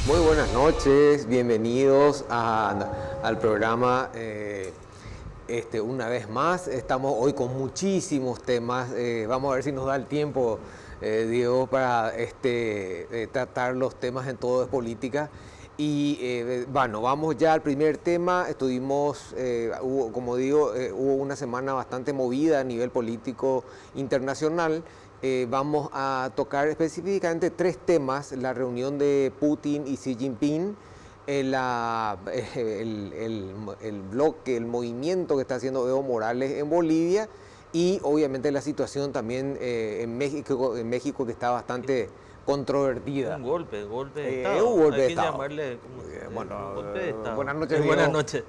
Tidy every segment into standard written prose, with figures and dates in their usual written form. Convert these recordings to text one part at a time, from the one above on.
Muy buenas noches, bienvenidos al programa. Una vez más, estamos hoy con muchísimos temas. Vamos a ver si nos da el tiempo, Diego, para tratar los temas en todo de política. Y bueno, vamos ya al primer tema. Como digo, hubo una semana bastante movida a nivel político internacional. Vamos a tocar específicamente tres temas: la reunión de Putin y Xi Jinping, el movimiento que está haciendo Evo Morales en Bolivia y obviamente la situación también en México que está bastante controvertida. Un golpe de Estado. Un golpe de Hay que Estado. llamarle Bueno, golpe de Estado. buenas noches, Diego. Buenas noches.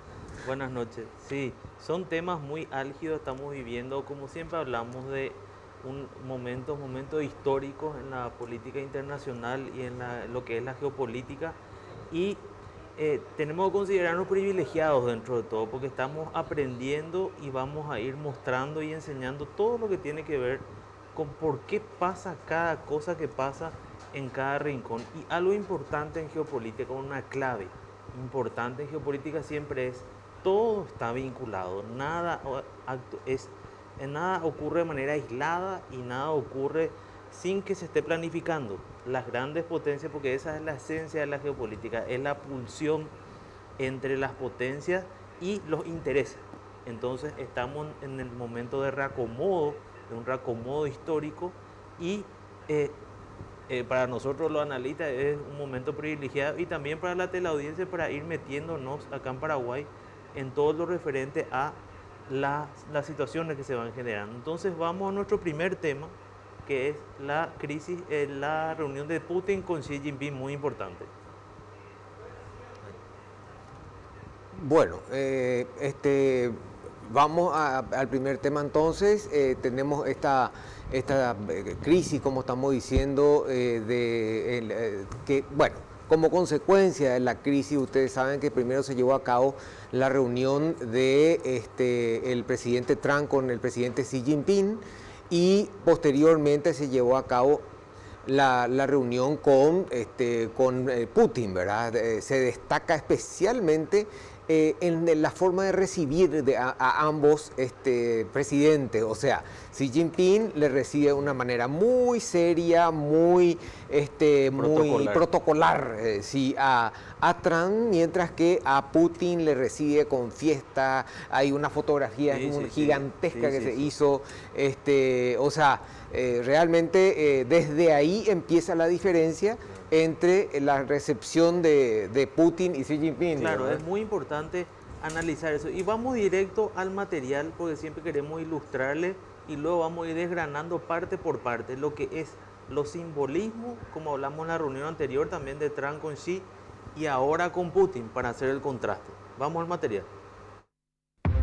Buenas noches. Sí, son temas muy álgidos. Estamos viviendo, como siempre hablamos, de momentos históricos en la política internacional y en lo que es la geopolítica. Y tenemos que considerarnos privilegiados dentro de todo, porque estamos aprendiendo y vamos a ir mostrando y enseñando todo lo que tiene que ver con por qué pasa cada cosa que pasa en cada rincón. Y algo importante en geopolítica, una clave importante en geopolítica siempre es: todo está vinculado, nada ocurre de manera aislada y nada ocurre sin que se esté planificando. Las grandes potencias, porque esa es la esencia de la geopolítica, es la pulsión entre las potencias y los intereses. Entonces estamos en el momento de un reacomodo histórico, y para nosotros los analistas es un momento privilegiado, y también para la teleaudiencia, para ir metiéndonos acá en Paraguay en todo lo referente a las situaciones que se van generando. Entonces vamos a nuestro primer tema, que es la crisis, la reunión de Putin con Xi Jinping, muy importante. Bueno, vamos al primer tema entonces. Tenemos esta crisis, como estamos diciendo, como consecuencia de la crisis, ustedes saben que primero se llevó a cabo la reunión de el presidente Trump con el presidente Xi Jinping, y posteriormente se llevó a cabo la reunión con Putin, ¿verdad? Se destaca especialmente en la forma de recibir a ambos presidentes. O sea, Xi Jinping le recibe de una manera muy seria, muy protocolar, sí, a Trump, mientras que a Putin le recibe con fiesta. Hay una fotografía gigantesca que se hizo. O sea, realmente desde ahí empieza la diferencia entre la recepción de Putin y Xi Jinping. Claro, ¿verdad? es muy importante analizar eso. Y vamos directo al material, porque siempre queremos ilustrarle, y luego vamos a ir desgranando parte por parte lo que es los simbolismos, como hablamos en la reunión anterior también de Trump con Xi, y ahora con Putin, para hacer el contraste. Vamos al material.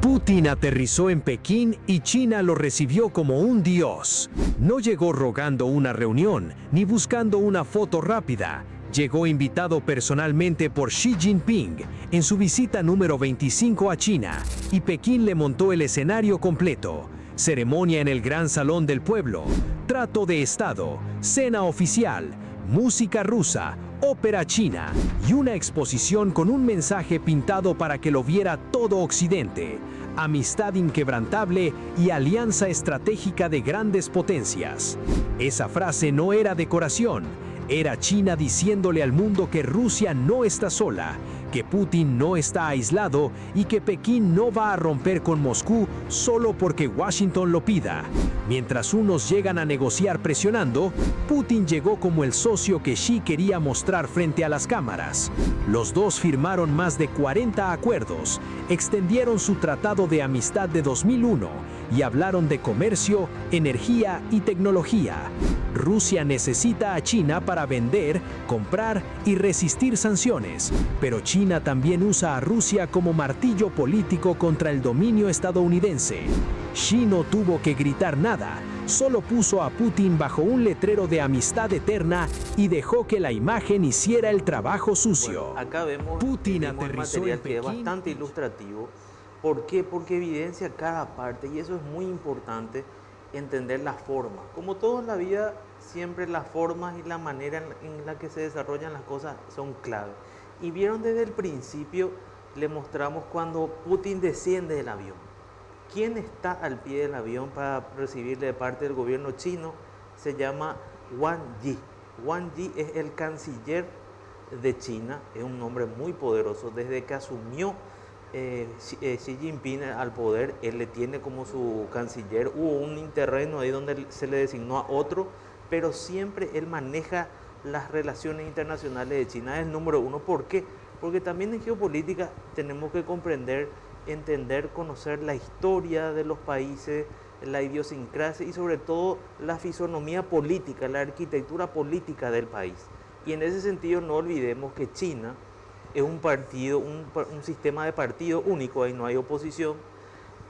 Putin aterrizó en Pekín y China lo recibió como un dios. No llegó rogando una reunión, ni buscando una foto rápida. Llegó invitado personalmente por Xi Jinping en su visita número 25 a China, y Pekín le montó el escenario completo. Ceremonia en el Gran Salón del Pueblo, trato de Estado, cena oficial, música rusa, ópera china y una exposición con un mensaje pintado para que lo viera todo Occidente: amistad inquebrantable y alianza estratégica de grandes potencias. Esa frase no era decoración, era China diciéndole al mundo que Rusia no está sola, que Putin no está aislado y que Pekín no va a romper con Moscú solo porque Washington lo pida. Mientras unos llegan a negociar presionando, Putin llegó como el socio que Xi quería mostrar frente a las cámaras. Los dos firmaron más de 40 acuerdos, extendieron su tratado de amistad de 2001 y hablaron de comercio, energía y tecnología. Rusia necesita a China para vender, comprar y resistir sanciones, pero China también usa a Rusia como martillo político contra el dominio estadounidense. Xi no tuvo que gritar nada, solo puso a Putin bajo un letrero de amistad eterna y dejó que la imagen hiciera el trabajo sucio. Bueno, acá vemos Putin el aterrizó material en que es Pekín. bastante ilustrativo. ¿Por qué? Porque evidencia cada parte, y eso es muy importante. entender la forma. Como todo en la vida, siempre las formas y la manera en la que se desarrollan las cosas son clave. Y vieron desde el principio, le mostramos cuando Putin desciende del avión. ¿Quién está al pie del avión para recibirle de parte del gobierno chino? Se llama Wang Yi. Wang Yi es el canciller de China, es un hombre muy poderoso. Desde que asumió Xi Jinping al poder, él le tiene como su canciller. Hubo un interregno ahí donde se le designó a otro, pero siempre él maneja las relaciones internacionales de China, es el número uno. ¿Por qué? Porque también en geopolítica tenemos que comprender, entender, conocer la historia de los países, la idiosincrasia y sobre todo la fisonomía política, la arquitectura política del país. Y en ese sentido no olvidemos que China es un partido, un sistema de partido único, ahí no hay oposición.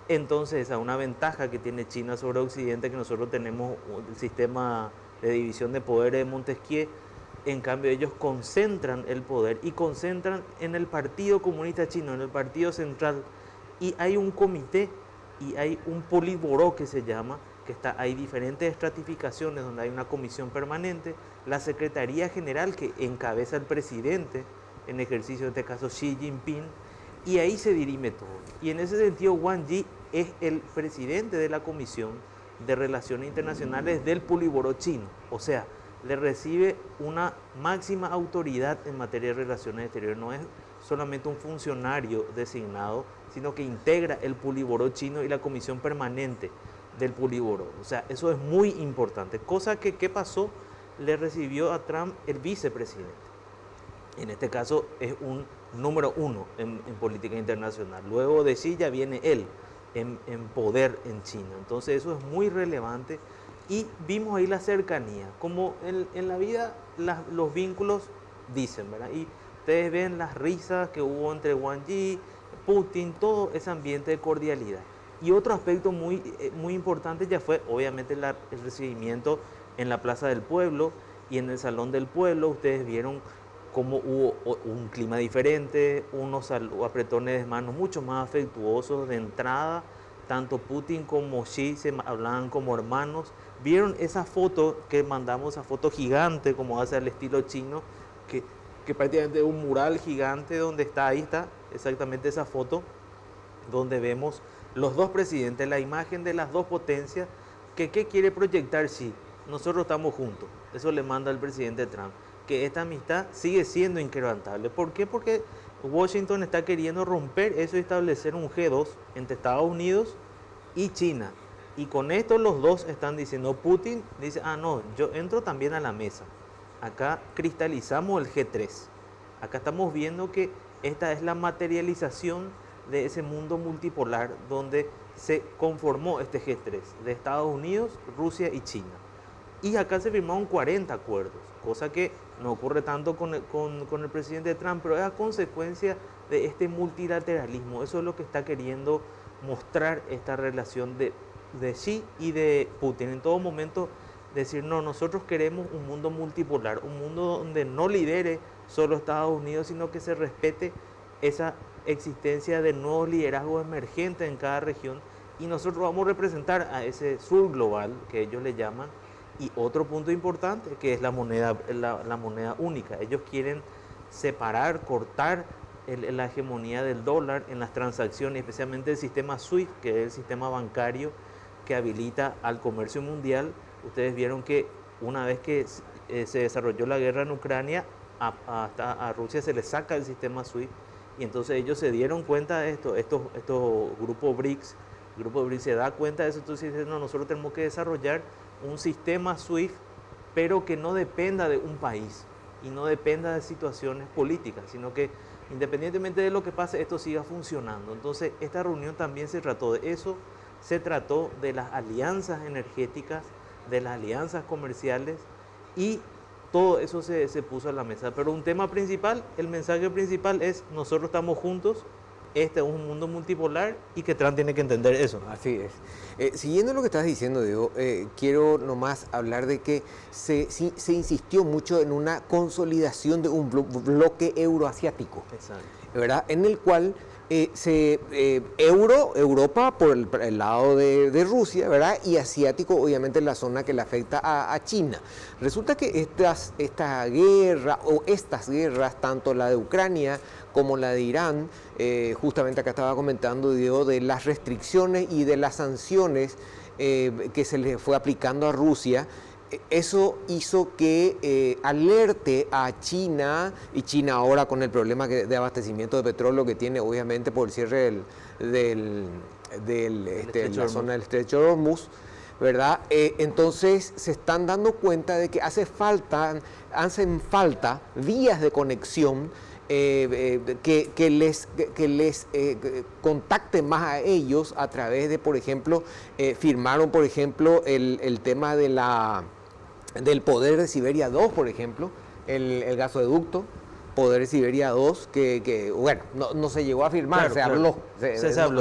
Entonces esa es una ventaja que tiene China sobre Occidente, que nosotros tenemos el sistema de división de poderes de Montesquieu. En cambio ellos concentran el poder y concentran en el Partido Comunista Chino, en el Partido Central, y hay un comité y hay un politburó que se llama, que hay diferentes estratificaciones donde hay una comisión permanente, la Secretaría General que encabeza el presidente, en ejercicio en este caso Xi Jinping, y ahí se dirime todo. Y en ese sentido Wang Yi es el presidente de la Comisión de Relaciones Internacionales del politburó chino, o sea, le recibe una máxima autoridad en materia de relaciones exteriores. No es solamente un funcionario designado, sino que integra el politburó chino y la comisión permanente del politburó. O sea, eso es muy importante. Cosa que, ¿qué pasó? Le recibió a Trump el vicepresidente. En este caso es un número uno en política internacional. Luego de Xi ya viene él en poder en China. Entonces eso es muy relevante. Y vimos ahí la cercanía, como en la vida los vínculos dicen, ¿verdad? Y ustedes ven las risas que hubo entre Wang Yi, Putin, todo ese ambiente de cordialidad. Y otro aspecto muy importante ya fue obviamente el recibimiento en la Plaza del Pueblo y en el Salón del Pueblo. Ustedes vieron cómo hubo un clima diferente, unos apretones de manos mucho más afectuosos de entrada. Tanto Putin como Xi se hablaban como hermanos. Vieron esa foto que mandamos, esa foto gigante, como hace al estilo chino, que prácticamente es un mural gigante donde ahí está exactamente esa foto, donde vemos los dos presidentes, la imagen de las dos potencias, ¿qué quiere proyectar Xi? Nosotros estamos juntos, eso le manda al presidente Trump, que esta amistad sigue siendo inquebrantable. ¿Por qué? Porque Washington está queriendo romper eso y establecer un G2 entre Estados Unidos y China. Y con esto los dos están diciendo, Putin dice, no, yo entro también a la mesa. Acá cristalizamos el G3. Acá estamos viendo que esta es la materialización de ese mundo multipolar donde se conformó este G3 de Estados Unidos, Rusia y China. Y acá se firmaron 40 acuerdos, cosa que no ocurre tanto con el presidente Trump, pero es a consecuencia de este multilateralismo. Eso es lo que está queriendo mostrar esta relación de Xi y de Putin. En todo momento decir, no, nosotros queremos un mundo multipolar, un mundo donde no lidere solo Estados Unidos, sino que se respete esa existencia de nuevos liderazgos emergentes en cada región, y nosotros vamos a representar a ese sur global que ellos le llaman. Y otro punto importante que es la moneda única. Ellos quieren separar, cortar la hegemonía del dólar en las transacciones, especialmente el sistema SWIFT, que es el sistema bancario que habilita al comercio mundial. Ustedes vieron que una vez que se desarrolló la guerra en Ucrania, a Rusia se le saca el sistema SWIFT, y entonces ellos se dieron cuenta de esto, estos grupos BRICS, el grupo BRICS se da cuenta de eso. Entonces dicen, no, nosotros tenemos que desarrollar un sistema SWIFT, pero que no dependa de un país y no dependa de situaciones políticas, sino que independientemente de lo que pase, esto siga funcionando. Entonces esta reunión también se trató de eso, se trató de las alianzas energéticas, de las alianzas comerciales, y todo eso se puso a la mesa. Pero un tema principal, el mensaje principal es, nosotros estamos juntos, este es un mundo multipolar, y que Trump tiene que entender eso. Así es. Siguiendo lo que estás diciendo, Diego, quiero nomás hablar de que se insistió mucho en una consolidación de un bloque euroasiático, Exacto. ¿verdad? En el cual Europa por el lado de Rusia, ¿verdad? Y asiático, obviamente, la zona que le afecta a China. Resulta que esta guerra o estas guerras, tanto la de Ucrania como la de Irán, justamente acá estaba comentando, Diego, de las restricciones y de las sanciones que se le fue aplicando a Rusia. Eso hizo que alerte a China, y China ahora con el problema de abastecimiento de petróleo que tiene, obviamente, por el cierre de la zona del Estrecho de Hormuz, ¿verdad? Entonces se están dando cuenta de que hacen falta vías de conexión que les contacten más a ellos a través de, por ejemplo, firmaron, por ejemplo, el tema del Poder de Siberia 2, por ejemplo, el gasoducto Poder de Siberia 2, que bueno, no se llegó a firmar, Claro, se claro. habló.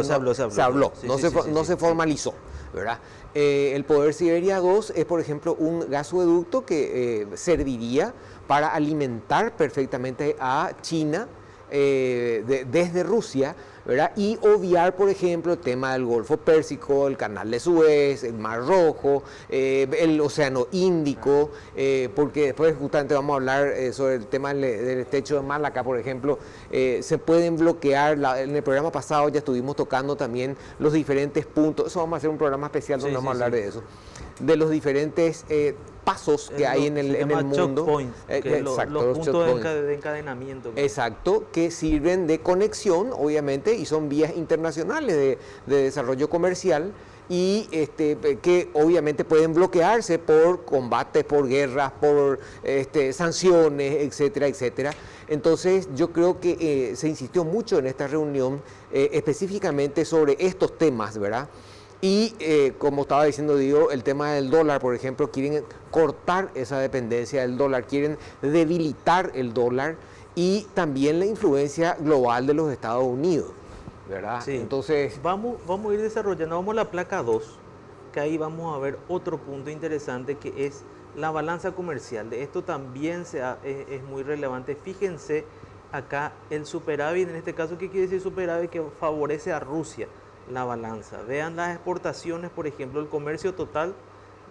Se habló. Sí, No se formalizó, ¿verdad? El Poder Siberia 2 es, por ejemplo, un gasoducto que serviría para alimentar perfectamente a China desde Rusia, ¿verdad? Y obviar, por ejemplo, el tema del Golfo Pérsico, el Canal de Suez, el Mar Rojo, el Océano Índico, porque después justamente vamos a hablar sobre el tema del estrecho de Malaca, por ejemplo. Se pueden bloquear, en el programa pasado ya estuvimos tocando también los diferentes puntos, eso vamos a hacer un programa especial donde vamos a hablar de eso, de los diferentes pasos que hay en el mundo. Points, los puntos de encadenamiento. Exacto, que sirven de conexión, obviamente, y son vías internacionales de desarrollo comercial y que obviamente pueden bloquearse por combates, por guerras, por sanciones, etcétera, etcétera. Entonces yo creo que se insistió mucho en esta reunión específicamente sobre estos temas, ¿verdad? Y como estaba diciendo Diego, el tema del dólar, por ejemplo, quieren cortar esa dependencia del dólar, quieren debilitar el dólar y también la influencia global de los Estados Unidos, ¿verdad? Sí. Entonces, vamos a ir desarrollando, vamos a la placa 2, que ahí vamos a ver otro punto interesante que es la balanza comercial. De esto también es muy relevante. Fíjense acá el superávit, en este caso, ¿qué quiere decir superávit? Que favorece a Rusia. La balanza. Vean las exportaciones, por ejemplo, el comercio total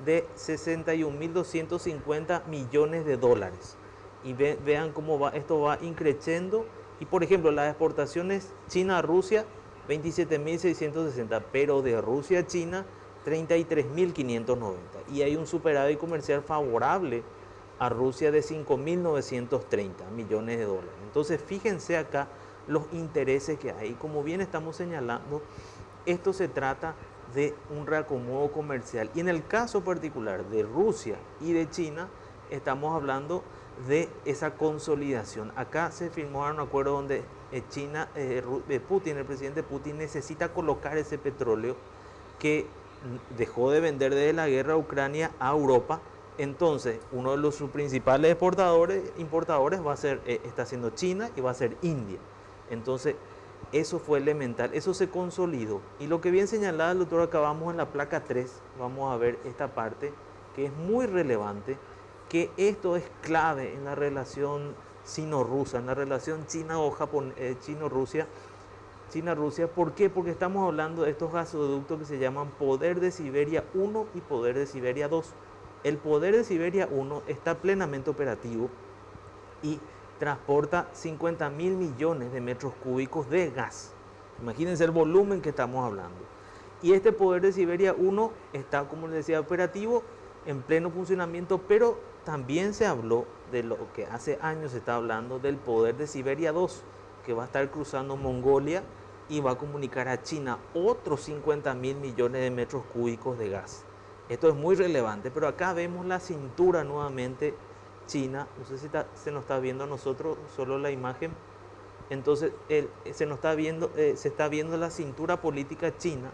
de 61.250 millones de dólares. Y vean cómo esto va increciendo. Y, por ejemplo, las exportaciones China-Rusia, 27.660, pero de Rusia a China, 33.590. Y hay un superávit comercial favorable a Rusia de 5.930 millones de dólares. Entonces, fíjense acá los intereses que hay. Como bien estamos señalando, esto se trata de un reacomodo comercial. Y en el caso particular de Rusia y de China, estamos hablando de esa consolidación. Acá se firmó un acuerdo donde Putin, el presidente Putin, necesita colocar ese petróleo que dejó de vender desde la guerra a Ucrania a Europa. Entonces, uno de sus principales importadores está siendo China y va a ser India. Entonces, eso fue elemental, eso se consolidó. Y lo que bien señalaba el doctor, acá vamos en la placa 3, vamos a ver esta parte que es muy relevante, que esto es clave en la relación sino-rusa, en la relación China-Rusia. ¿Por qué? Porque estamos hablando de estos gasoductos que se llaman Poder de Siberia 1 y Poder de Siberia 2. El Poder de Siberia 1 está plenamente operativo y transporta 50.000 millones de metros cúbicos de gas. Imagínense el volumen que estamos hablando. Y este Poder de Siberia 1 está, como les decía, operativo, en pleno funcionamiento, pero también se habló de lo que hace años se está hablando del Poder de Siberia 2, que va a estar cruzando Mongolia y va a comunicar a China otros 50.000 millones de metros cúbicos de gas. Esto es muy relevante, pero acá vemos la cintura nuevamente China, no sé si se nos está viendo a nosotros solo la imagen. Entonces se está viendo la cintura política china,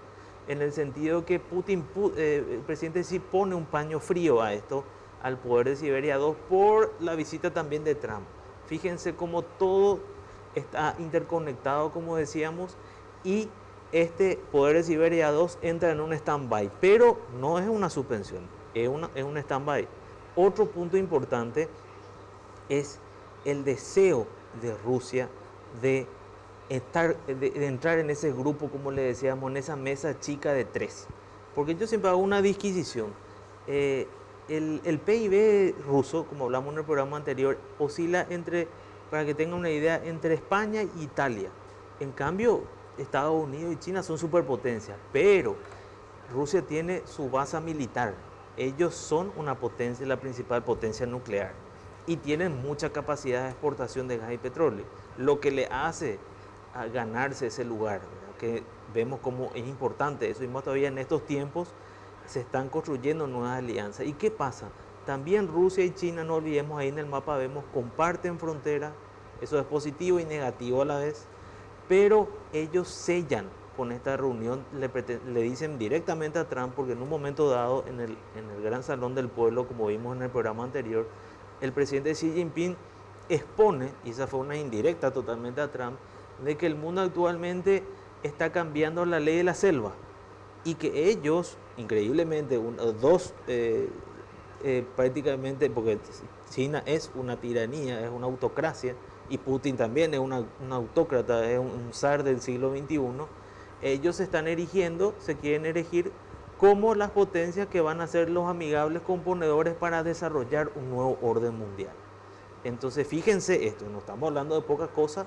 en el sentido que el presidente sí pone un paño frío a esto, al Poder de Siberia 2, por la visita también de Trump. Fíjense cómo todo está interconectado, como decíamos, y este Poder de Siberia 2 entra en un stand-by, pero no es una suspensión, es un stand-by. Otro punto importante es el deseo de Rusia de de entrar en ese grupo, como le decíamos, en esa mesa chica de tres. Porque yo siempre hago una disquisición. El PIB ruso, como hablamos en el programa anterior, oscila entre, para que tengan una idea, entre España e Italia. En cambio, Estados Unidos y China son superpotencias, pero Rusia tiene su base militar. Ellos son una potencia, la principal potencia nuclear, y tienen mucha capacidad de exportación de gas y petróleo, lo que le hace a ganarse ese lugar, ¿verdad? Que vemos como es importante eso, y más todavía en estos tiempos se están construyendo nuevas alianzas. ¿Y qué pasa? También Rusia y China, no olvidemos, ahí en el mapa vemos, comparten frontera, eso es positivo y negativo a la vez, pero ellos sellan con esta reunión, le dicen directamente a Trump, porque en un momento dado, en el Gran Salón del Pueblo, como vimos en el programa anterior, el presidente Xi Jinping expone, y esa fue una indirecta totalmente a Trump, de que el mundo actualmente está cambiando la ley de la selva, y que ellos, increíblemente, prácticamente, porque China es una tiranía, es una autocracia, y Putin también es un autócrata, es un zar del siglo XXI, ellos se están erigiendo, se quieren erigir como las potencias que van a ser los amigables componedores para desarrollar un nuevo orden mundial. Entonces, fíjense esto, no estamos hablando de pocas cosas,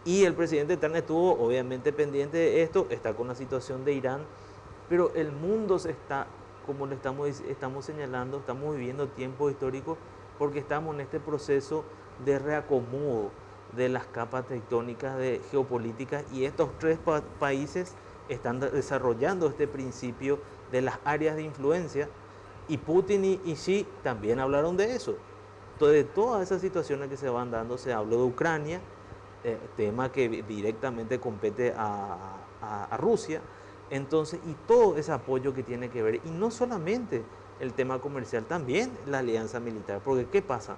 y el presidente Trump estuvo obviamente pendiente de esto, está con la situación de Irán, pero el mundo se está, como le estamos señalando, estamos viviendo tiempos históricos porque estamos en este proceso de reacomodo de las capas tectónicas de geopolítica, y estos tres países están desarrollando este principio de las áreas de influencia, y Putin y Xi también hablaron de eso. De todas esas situaciones que se van dando, se habló de Ucrania, tema que directamente compete a Rusia, entonces, y todo ese apoyo que tiene que ver, y no solamente el tema comercial, también la alianza militar, porque ¿qué pasa?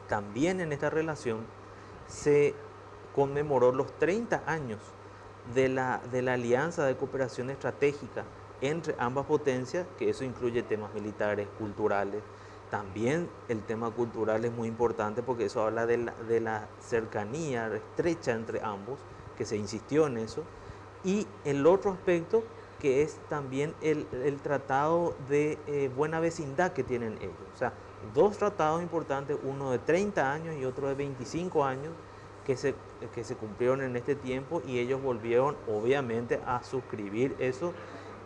También en esta relación se conmemoró los 30 años de la alianza de cooperación estratégica entre ambas potencias, que eso incluye temas militares, culturales. También el tema cultural es muy importante porque eso habla de la cercanía estrecha entre ambos, que se insistió en eso. Y el otro aspecto, que es también el tratado de buena vecindad que tienen ellos. O sea, dos tratados importantes, uno de 30 años y otro de 25 años, que se cumplieron en este tiempo, y ellos volvieron obviamente a suscribir eso,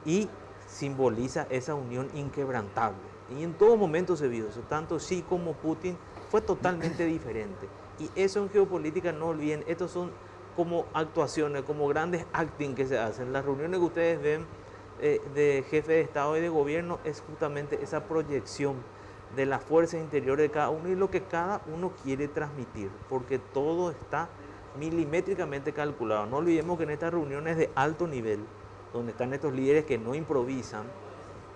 y simboliza esa unión inquebrantable. Y en todo momento se vio eso, tanto Xi como Putin fue totalmente diferente. Y eso en geopolítica, no olviden, estos son como actuaciones, como grandes acting que se hacen. Las reuniones que ustedes ven de jefe de Estado y de gobierno es justamente esa proyección de las fuerzas interiores de cada uno y lo que cada uno quiere transmitir, porque todo está milimétricamente calculado. No olvidemos que en estas reuniones de alto nivel, donde están estos líderes que no improvisan,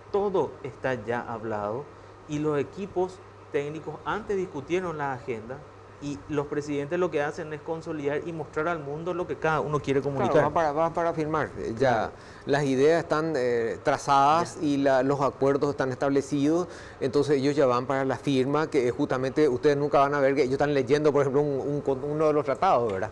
todo está ya hablado, y los equipos técnicos antes discutieron la agenda, y los presidentes lo que hacen es consolidar y mostrar al mundo lo que cada uno quiere comunicar. Claro, van para firmar. Ya las ideas están trazadas y los acuerdos están establecidos, entonces ellos ya van para la firma, que justamente ustedes nunca van a ver que ellos están leyendo, por ejemplo, uno de los tratados, ¿verdad?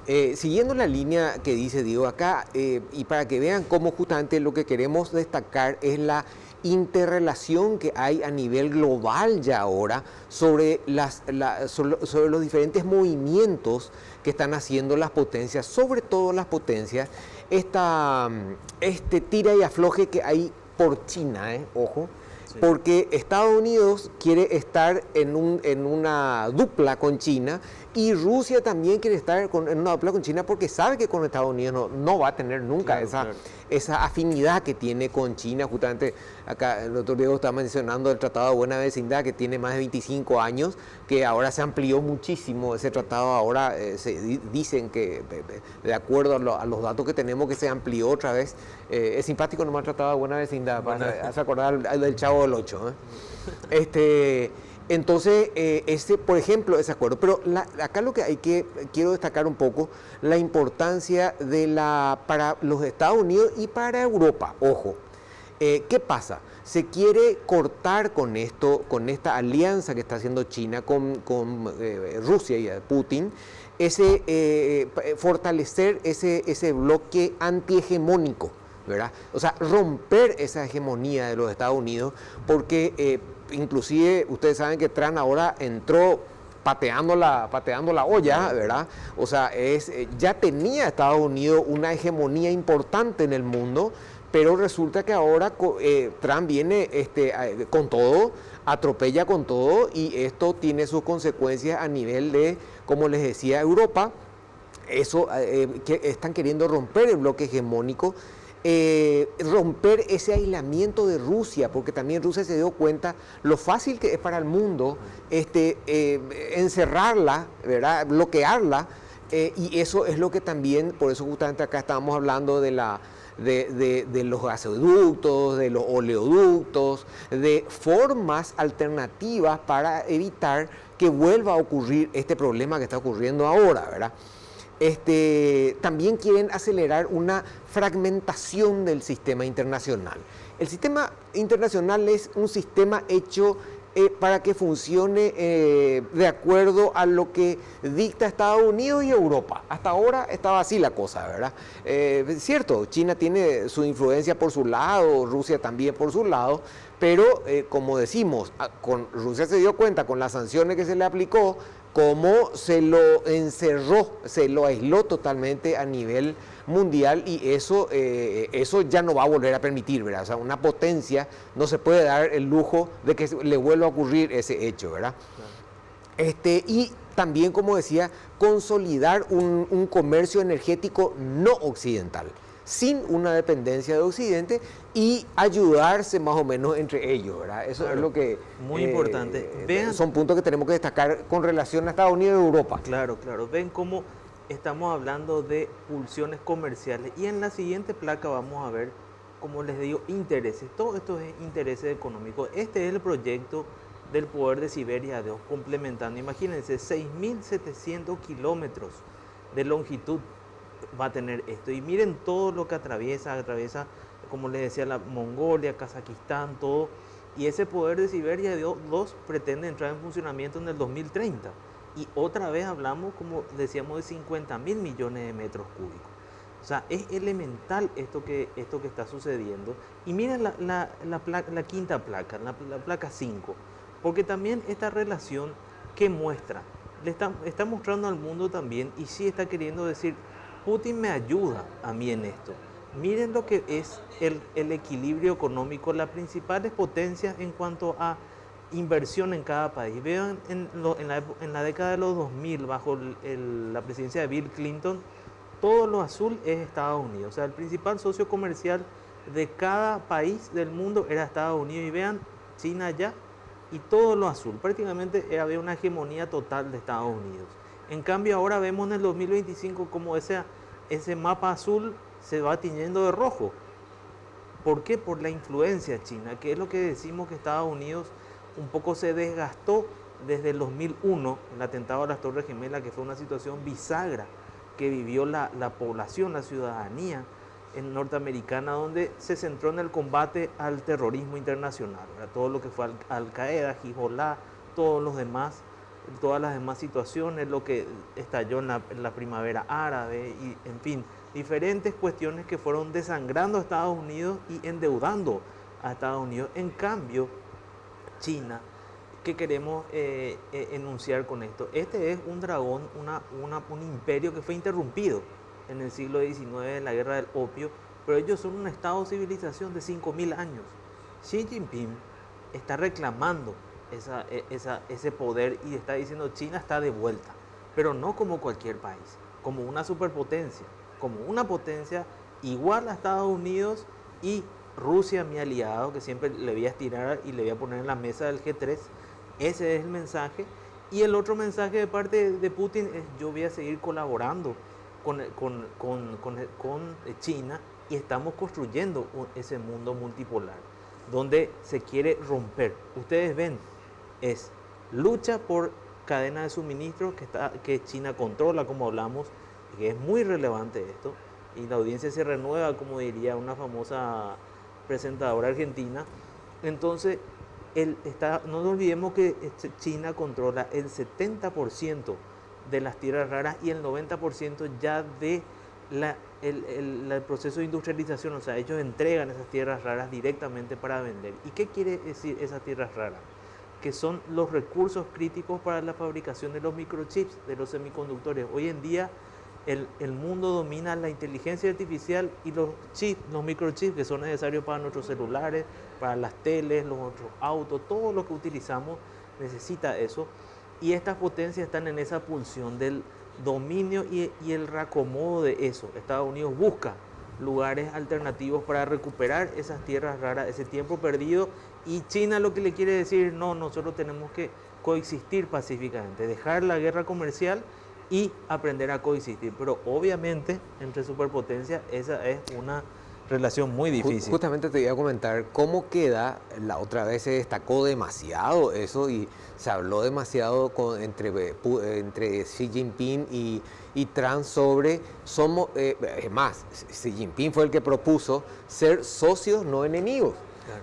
Sí. Siguiendo la línea que dice Diego acá, y para que vean cómo justamente lo que queremos destacar es la interrelación que hay a nivel global ya ahora sobre los diferentes movimientos que están haciendo las potencias, sobre todo las potencias, este tira y afloje que hay por China, ojo, sí. Porque Estados Unidos quiere estar en una dupla con China, y Rusia también quiere estar en una dupla con China porque sabe que con Estados Unidos no va a tener nunca esa afinidad que tiene con China. Justamente acá el doctor Diego está mencionando el Tratado de Buena Vecindad, que tiene más de 25 años, que ahora se amplió muchísimo ese tratado. Ahora dicen que, de acuerdo a los datos que tenemos, que se amplió otra vez. Es simpático nomás el Tratado de Buena Vecindad, para hacer acordar del Chavo del Ocho. Entonces, por ejemplo, ese acuerdo. Pero acá lo que quiero destacar un poco, la importancia para los Estados Unidos y para Europa. Ojo, ¿Qué pasa? Se quiere cortar con esto, con esta alianza que está haciendo China con Rusia y Putin, fortalecer ese bloque antihegemónico, ¿verdad? O sea, romper esa hegemonía de los Estados Unidos, porque inclusive ustedes saben que Trump ahora entró pateando la olla, ¿verdad? O sea, ya tenía Estados Unidos una hegemonía importante en el mundo, pero resulta que ahora Trump viene con todo, atropella con todo, y esto tiene sus consecuencias a nivel de, como les decía, Europa. Eso que están queriendo romper el bloque hegemónico, romper ese aislamiento de Rusia, porque también Rusia se dio cuenta lo fácil que es para el mundo encerrarla, ¿verdad? Bloquearla, y eso es lo que también, por eso justamente acá estábamos hablando de los gasoductos, de los oleoductos, de formas alternativas para evitar que vuelva a ocurrir este problema que está ocurriendo ahora, ¿verdad? También quieren acelerar una fragmentación del sistema internacional. El sistema internacional es un sistema hecho para que funcione de acuerdo a lo que dicta Estados Unidos y Europa. Hasta ahora estaba así la cosa, ¿verdad? Es cierto, China tiene su influencia por su lado, Rusia también por su lado, pero como decimos, con Rusia se dio cuenta con las sanciones que se le aplicó, cómo se lo encerró, se lo aisló totalmente a nivel mundial, y eso ya no va a volver a permitir, ¿verdad? O sea, una potencia no se puede dar el lujo de que le vuelva a ocurrir ese hecho, ¿verdad? Claro. Y también, como decía, consolidar un comercio energético no occidental, sin una dependencia de Occidente, y ayudarse más o menos entre ellos, ¿verdad? Eso claro, es lo que... Muy importante. Vean, son puntos que tenemos que destacar con relación a Estados Unidos y Europa. Claro, claro. Ven cómo estamos hablando de pulsiones comerciales, y en la siguiente placa vamos a ver, como les digo, intereses. Todo esto es intereses económicos. Este es el proyecto del poder de Siberia 2, complementando. Imagínense, 6.700 kilómetros de longitud va a tener esto, y miren todo lo que atraviesa, como les decía, la Mongolia, Kazajistán, todo, y ese poder de Siberia 2 pretende entrar en funcionamiento en el 2030, y otra vez hablamos, como decíamos, de 50.000 millones de metros cúbicos. O sea, es elemental esto que está sucediendo. Y miren la quinta placa, la placa 5, porque también esta relación que muestra, está mostrando al mundo también, y sí está queriendo decir, Putin me ayuda a mí en esto. Miren lo que es el equilibrio económico, las principales potencias en cuanto a inversión en cada país. Vean en la década de los 2000, bajo la presidencia de Bill Clinton, todo lo azul es Estados Unidos. O sea, el principal socio comercial de cada país del mundo era Estados Unidos. Y vean, China allá, y todo lo azul. Prácticamente había una hegemonía total de Estados Unidos. En cambio, ahora vemos en el 2025 como ese mapa azul se va tiñendo de rojo. ¿Por qué? Por la influencia china, que es lo que decimos, que Estados Unidos un poco se desgastó desde el 2001, el atentado a las Torres Gemelas, que fue una situación bisagra que vivió la población, la ciudadanía norteamericana, donde se centró en el combate al terrorismo internacional, ¿verdad? Todo lo que fue Al-Qaeda, Hezbollah, todas las demás situaciones, lo que estalló en la primavera árabe, y en fin, diferentes cuestiones que fueron desangrando a Estados Unidos y endeudando a Estados Unidos. En cambio, China, ¿qué queremos enunciar con esto? Este es un dragón, un imperio que fue interrumpido en el siglo XIX, en la guerra del opio, pero ellos son un estado de civilización de 5.000 años. Xi Jinping está reclamando ese poder, y está diciendo, China está de vuelta, pero no como cualquier país, como una superpotencia, como una potencia igual a Estados Unidos, y Rusia, mi aliado, que siempre le voy a estirar y le voy a poner en la mesa del G3. Ese es el mensaje. Y el otro mensaje de parte de Putin es, yo voy a seguir colaborando con China, y estamos construyendo ese mundo multipolar donde se quiere romper. Ustedes ven, es lucha por cadena de suministro que China controla, como hablamos, que es muy relevante esto, y la audiencia se renueva, como diría una famosa presentadora argentina. Entonces, no nos olvidemos que China controla el 70% de las tierras raras y el 90% ya de el proceso de industrialización. O sea, ellos entregan esas tierras raras directamente para vender. ¿Y qué quiere decir esas tierras raras? Que son los recursos críticos para la fabricación de los microchips, de los semiconductores. Hoy en día el mundo domina la inteligencia artificial y los chips, los microchips que son necesarios para nuestros celulares, para las teles, los otros autos, todo lo que utilizamos necesita eso. Y estas potencias están en esa pulsión del dominio y el reacomodo de eso. Estados Unidos busca lugares alternativos para recuperar esas tierras raras, ese tiempo perdido, y China lo que le quiere decir, no, nosotros tenemos que coexistir pacíficamente, dejar la guerra comercial y aprender a coexistir. Pero obviamente entre superpotencias esa es una relación muy difícil. Justamente te iba a comentar cómo queda, la otra vez se destacó demasiado eso y se habló demasiado entre Xi Jinping y Trump sobre, es más, Xi Jinping fue el que propuso ser socios, no enemigos,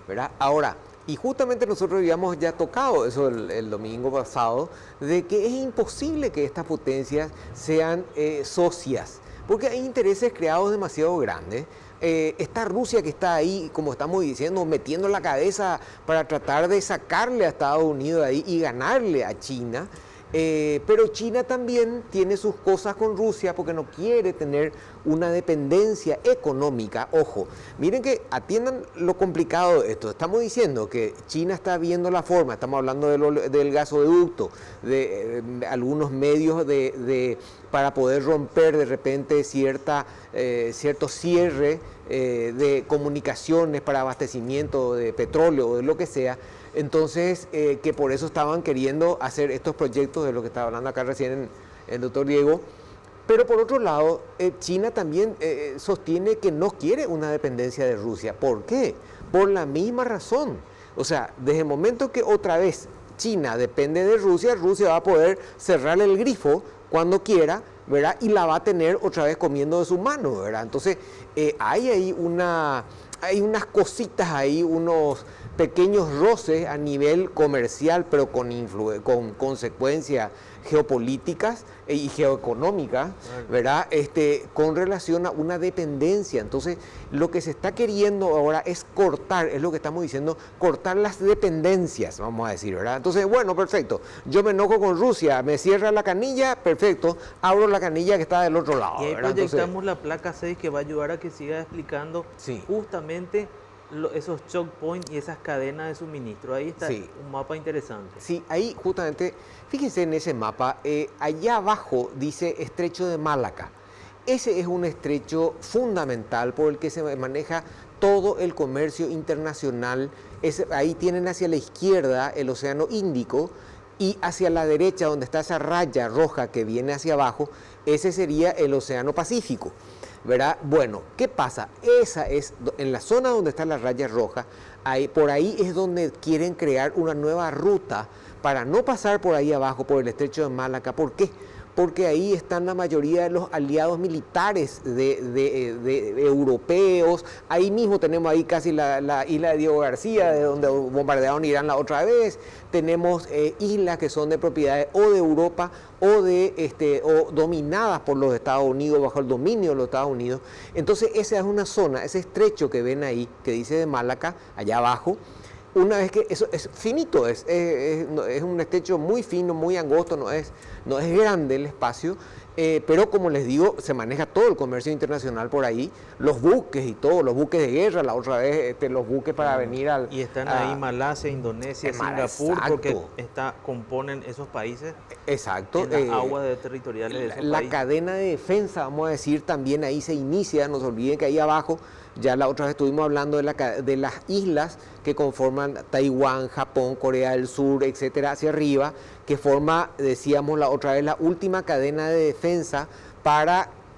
¿verdad? Ahora, y justamente nosotros habíamos ya tocado eso el domingo pasado, de que es imposible que estas potencias sean socias, porque hay intereses creados demasiado grandes. Está Rusia que está ahí, como estamos diciendo, metiendo la cabeza para tratar de sacarle a Estados Unidos de ahí y ganarle a China. Pero China también tiene sus cosas con Rusia porque no quiere tener una dependencia económica. Ojo, miren que atiendan lo complicado de esto. Estamos diciendo que China está viendo la forma, estamos hablando del gasoducto, de algunos medios para poder romper de repente cierto cierre de comunicaciones para abastecimiento de petróleo o de lo que sea. Entonces, que por eso estaban queriendo hacer estos proyectos de lo que estaba hablando acá recién el doctor Diego. Pero por otro lado, China también sostiene que no quiere una dependencia de Rusia. ¿Por qué? Por la misma razón. O sea, desde el momento que otra vez China depende de Rusia, Rusia va a poder cerrarle el grifo cuando quiera, ¿verdad? Y la va a tener otra vez comiendo de su mano, ¿verdad? Entonces, hay unas cositas ahí, unos pequeños roces a nivel comercial, pero con consecuencias geopolíticas y geoeconómicas, ¿verdad? Con relación a una dependencia. Entonces, lo que se está queriendo ahora es cortar, es lo que estamos diciendo, cortar las dependencias, vamos a decir, ¿verdad? Entonces, bueno, perfecto, yo me enojo con Rusia, me cierra la canilla, perfecto, abro la canilla que está del otro lado. Y ahí ¿verdad? proyectamos Entonces, la placa 6 que va a ayudar a que siga explicando justamente esos choke points y esas cadenas de suministro. Ahí está un mapa interesante. Sí, ahí justamente, fíjense en ese mapa, allá abajo dice Estrecho de Malaca. Ese es un estrecho fundamental por el que se maneja todo el comercio internacional. Ahí tienen hacia la izquierda el Océano Índico y hacia la derecha, donde está esa raya roja que viene hacia abajo, ese sería el Océano Pacífico, ¿verdad? Bueno, ¿qué pasa? Esa es en la zona donde está la raya roja, por ahí es donde quieren crear una nueva ruta para no pasar por ahí abajo, por el Estrecho de Malaca. ¿Por qué? Porque ahí están la mayoría de los aliados militares de europeos. Ahí mismo tenemos ahí casi la isla de Diego García, de donde bombardearon Irán la otra vez. Tenemos islas que son de propiedades o de Europa o dominadas por los Estados Unidos, bajo el dominio de los Estados Unidos. Entonces esa es una zona, ese estrecho que ven ahí, que dice de Malaca, allá abajo. Una vez que eso es finito, es un estrecho muy fino, muy angosto, no es grande el espacio, pero como les digo, se maneja todo el comercio internacional por ahí, los buques y todo, los buques de guerra, la otra vez los buques para venir Y están ahí Malasia, Indonesia, Singapur, porque componen esos países. Exacto. En las aguas territoriales de esos países. Cadena de defensa, vamos a decir, también ahí se inicia, no se olviden que ahí abajo, ya la otra vez estuvimos hablando de las islas que conforman Taiwán, Japón, Corea del Sur, etcétera, hacia arriba, que forma, decíamos la otra vez, la última cadena de defensa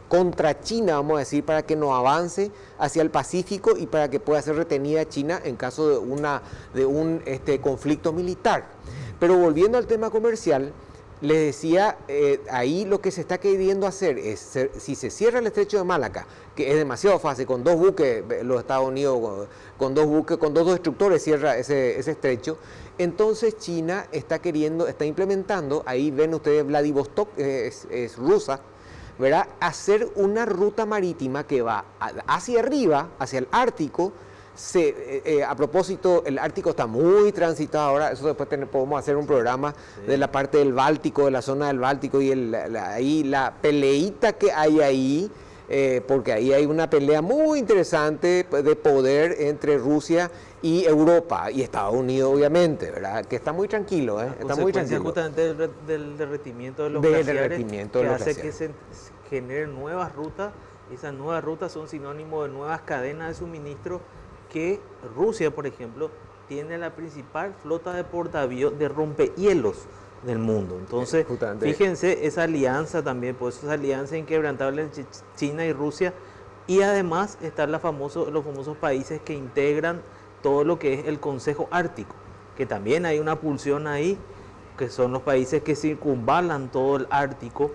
contra China, vamos a decir, para que no avance hacia el Pacífico y para que pueda ser retenida China en caso de un conflicto militar. Pero volviendo al tema comercial, les decía, ahí lo que se está queriendo hacer es, si se cierra el estrecho de Malaca, que es demasiado fácil, con 2 buques, los Estados Unidos con 2 buques, con 2 destructores cierra ese estrecho, entonces China está implementando, ahí ven ustedes Vladivostok, es rusa, ¿verdad? Hacer una ruta marítima que va hacia arriba, hacia el Ártico. A propósito, el Ártico está muy transitado ahora, eso después podemos hacer un programa de la parte del Báltico, de la zona del Báltico y ahí la peleita que hay ahí, porque ahí hay una pelea muy interesante de poder entre Rusia y Europa y Estados Unidos, obviamente, ¿verdad? Que está muy tranquilo, está muy tranquilo. Justamente del derretimiento de los glaciares, que hace que se generen nuevas rutas, y esas nuevas rutas son sinónimo de nuevas cadenas de suministro, que Rusia, por ejemplo, tiene la principal flota de portaaviones, de rompehielos del mundo. Entonces, fíjense esa alianza también, pues esa alianza inquebrantable entre China y Rusia, y además están los famosos países que integran todo lo que es el Consejo Ártico, que también hay una pulsión ahí, que son los países que circunvalan todo el Ártico.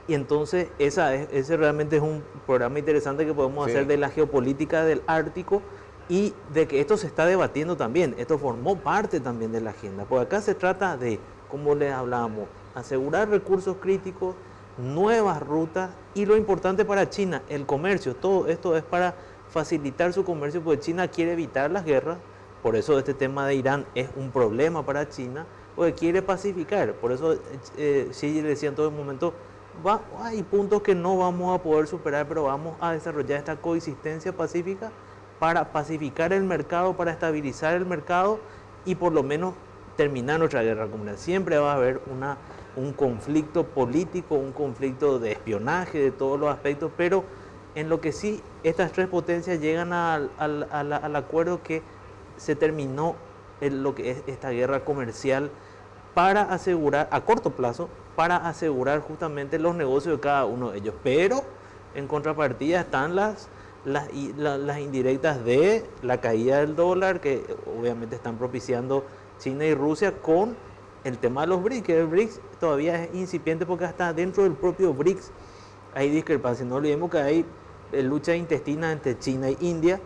Y entonces ese realmente es un programa interesante que podemos hacer de la geopolítica del Ártico, y de que esto se está debatiendo también, esto formó parte también de la agenda, porque acá se trata de, como les hablábamos, asegurar recursos críticos, nuevas rutas, y lo importante para China, el comercio. Todo esto es para facilitar su comercio, porque China quiere evitar las guerras, por eso este tema de Irán es un problema para China, porque quiere pacificar, por eso Xi decía en todo momento, hay puntos que no vamos a poder superar, pero vamos a desarrollar esta coexistencia pacífica para pacificar el mercado, para estabilizar el mercado y por lo menos terminar nuestra guerra comunal. Siempre va a haber un conflicto político, un conflicto de espionaje, de todos los aspectos, pero en lo que sí estas 3 potencias llegan al acuerdo que se terminó lo que es esta guerra comercial para asegurar, a corto plazo, para asegurar justamente los negocios de cada uno de ellos. Pero en contrapartida están las indirectas de la caída del dólar, que obviamente están propiciando China y Rusia, con el tema de los BRICS, que el BRICS todavía es incipiente porque hasta dentro del propio BRICS hay discrepancias. No olvidemos que hay lucha intestina entre China e India,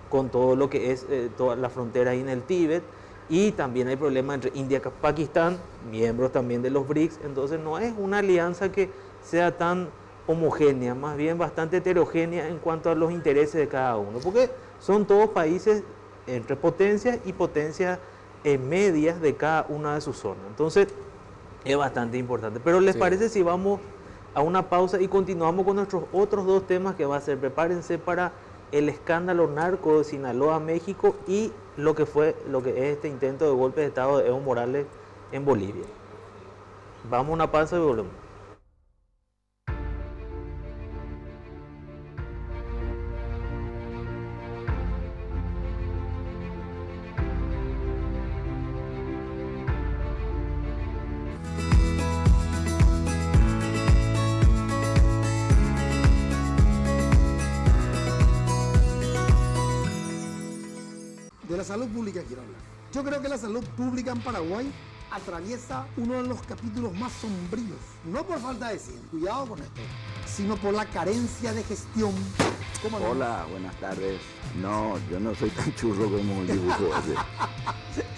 con todo lo que es toda la frontera ahí en el Tíbet, y también hay problemas entre India y Pakistán, miembros también de los BRICS. Entonces no es una alianza que sea tan homogénea, más bien bastante heterogénea en cuanto a los intereses de cada uno, porque son todos países entre potencias y potencias medias de cada una de sus zonas. Entonces es bastante importante. Pero ¿les parece si vamos a una pausa y continuamos con nuestros otros 2 temas, que va a ser, prepárense para el escándalo narco de Sinaloa, México, y lo que es este intento de golpe de Estado de Evo Morales en Bolivia? Vamos a una pausa y volvemos. De la salud pública quiero hablar. Yo creo que la salud pública en Paraguay atraviesa uno de los capítulos más sombríos, no por falta de ciencia, cuidado con esto, sino por la carencia de gestión. Hola, buenas tardes. No, yo no soy tan churro como el dibujo ese.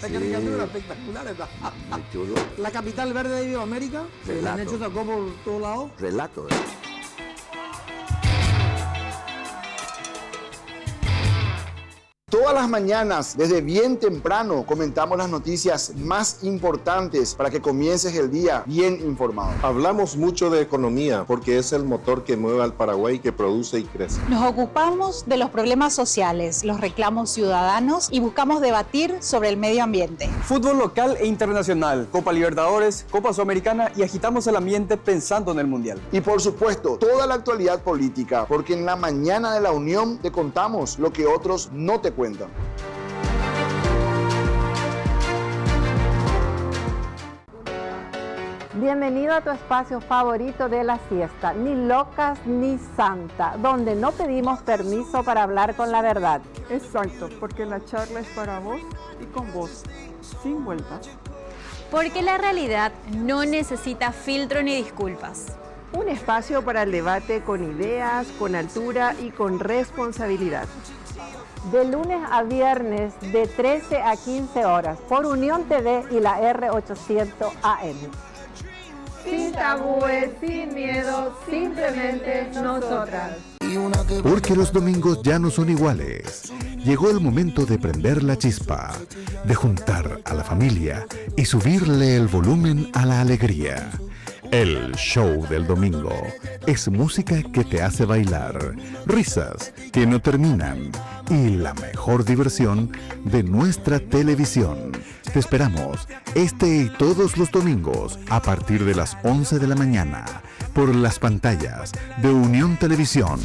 La caricatura espectacular está. Muy churro. La capital verde de Iberoamérica, el han hecho sacó por todos lados. Relato. Todas las mañanas, desde bien temprano, comentamos las noticias más importantes para que comiences el día bien informado. Hablamos mucho de economía porque es el motor que mueve al Paraguay, que produce y crece. Nos ocupamos de los problemas sociales, los reclamos ciudadanos y buscamos debatir sobre el medio ambiente. Fútbol local e internacional, Copa Libertadores, Copa Sudamericana, y agitamos el ambiente pensando en el Mundial. Y por supuesto, toda la actualidad política, porque en la mañana de la Unión te contamos lo que otros no te cuentan. Bienvenido a tu espacio favorito de la siesta, ni locas ni santa, donde no pedimos permiso para hablar con la verdad. Exacto, porque la charla es para vos y con vos, sin vuelta. Porque la realidad no necesita filtro ni disculpas. Un espacio para el debate con ideas, con altura y con responsabilidad. De lunes a viernes de 13 a 15 horas por Unión TV y la R800 AM. Sin tabúes, sin miedo, simplemente nosotras. Porque los domingos ya no son iguales. Llegó el momento de prender la chispa, de juntar a la familia y subirle el volumen a la alegría. El show del domingo es música que te hace bailar, risas que no terminan y la mejor diversión de nuestra televisión. Te esperamos este y todos los domingos a partir de las 11 de la mañana por las pantallas de Unión Televisión.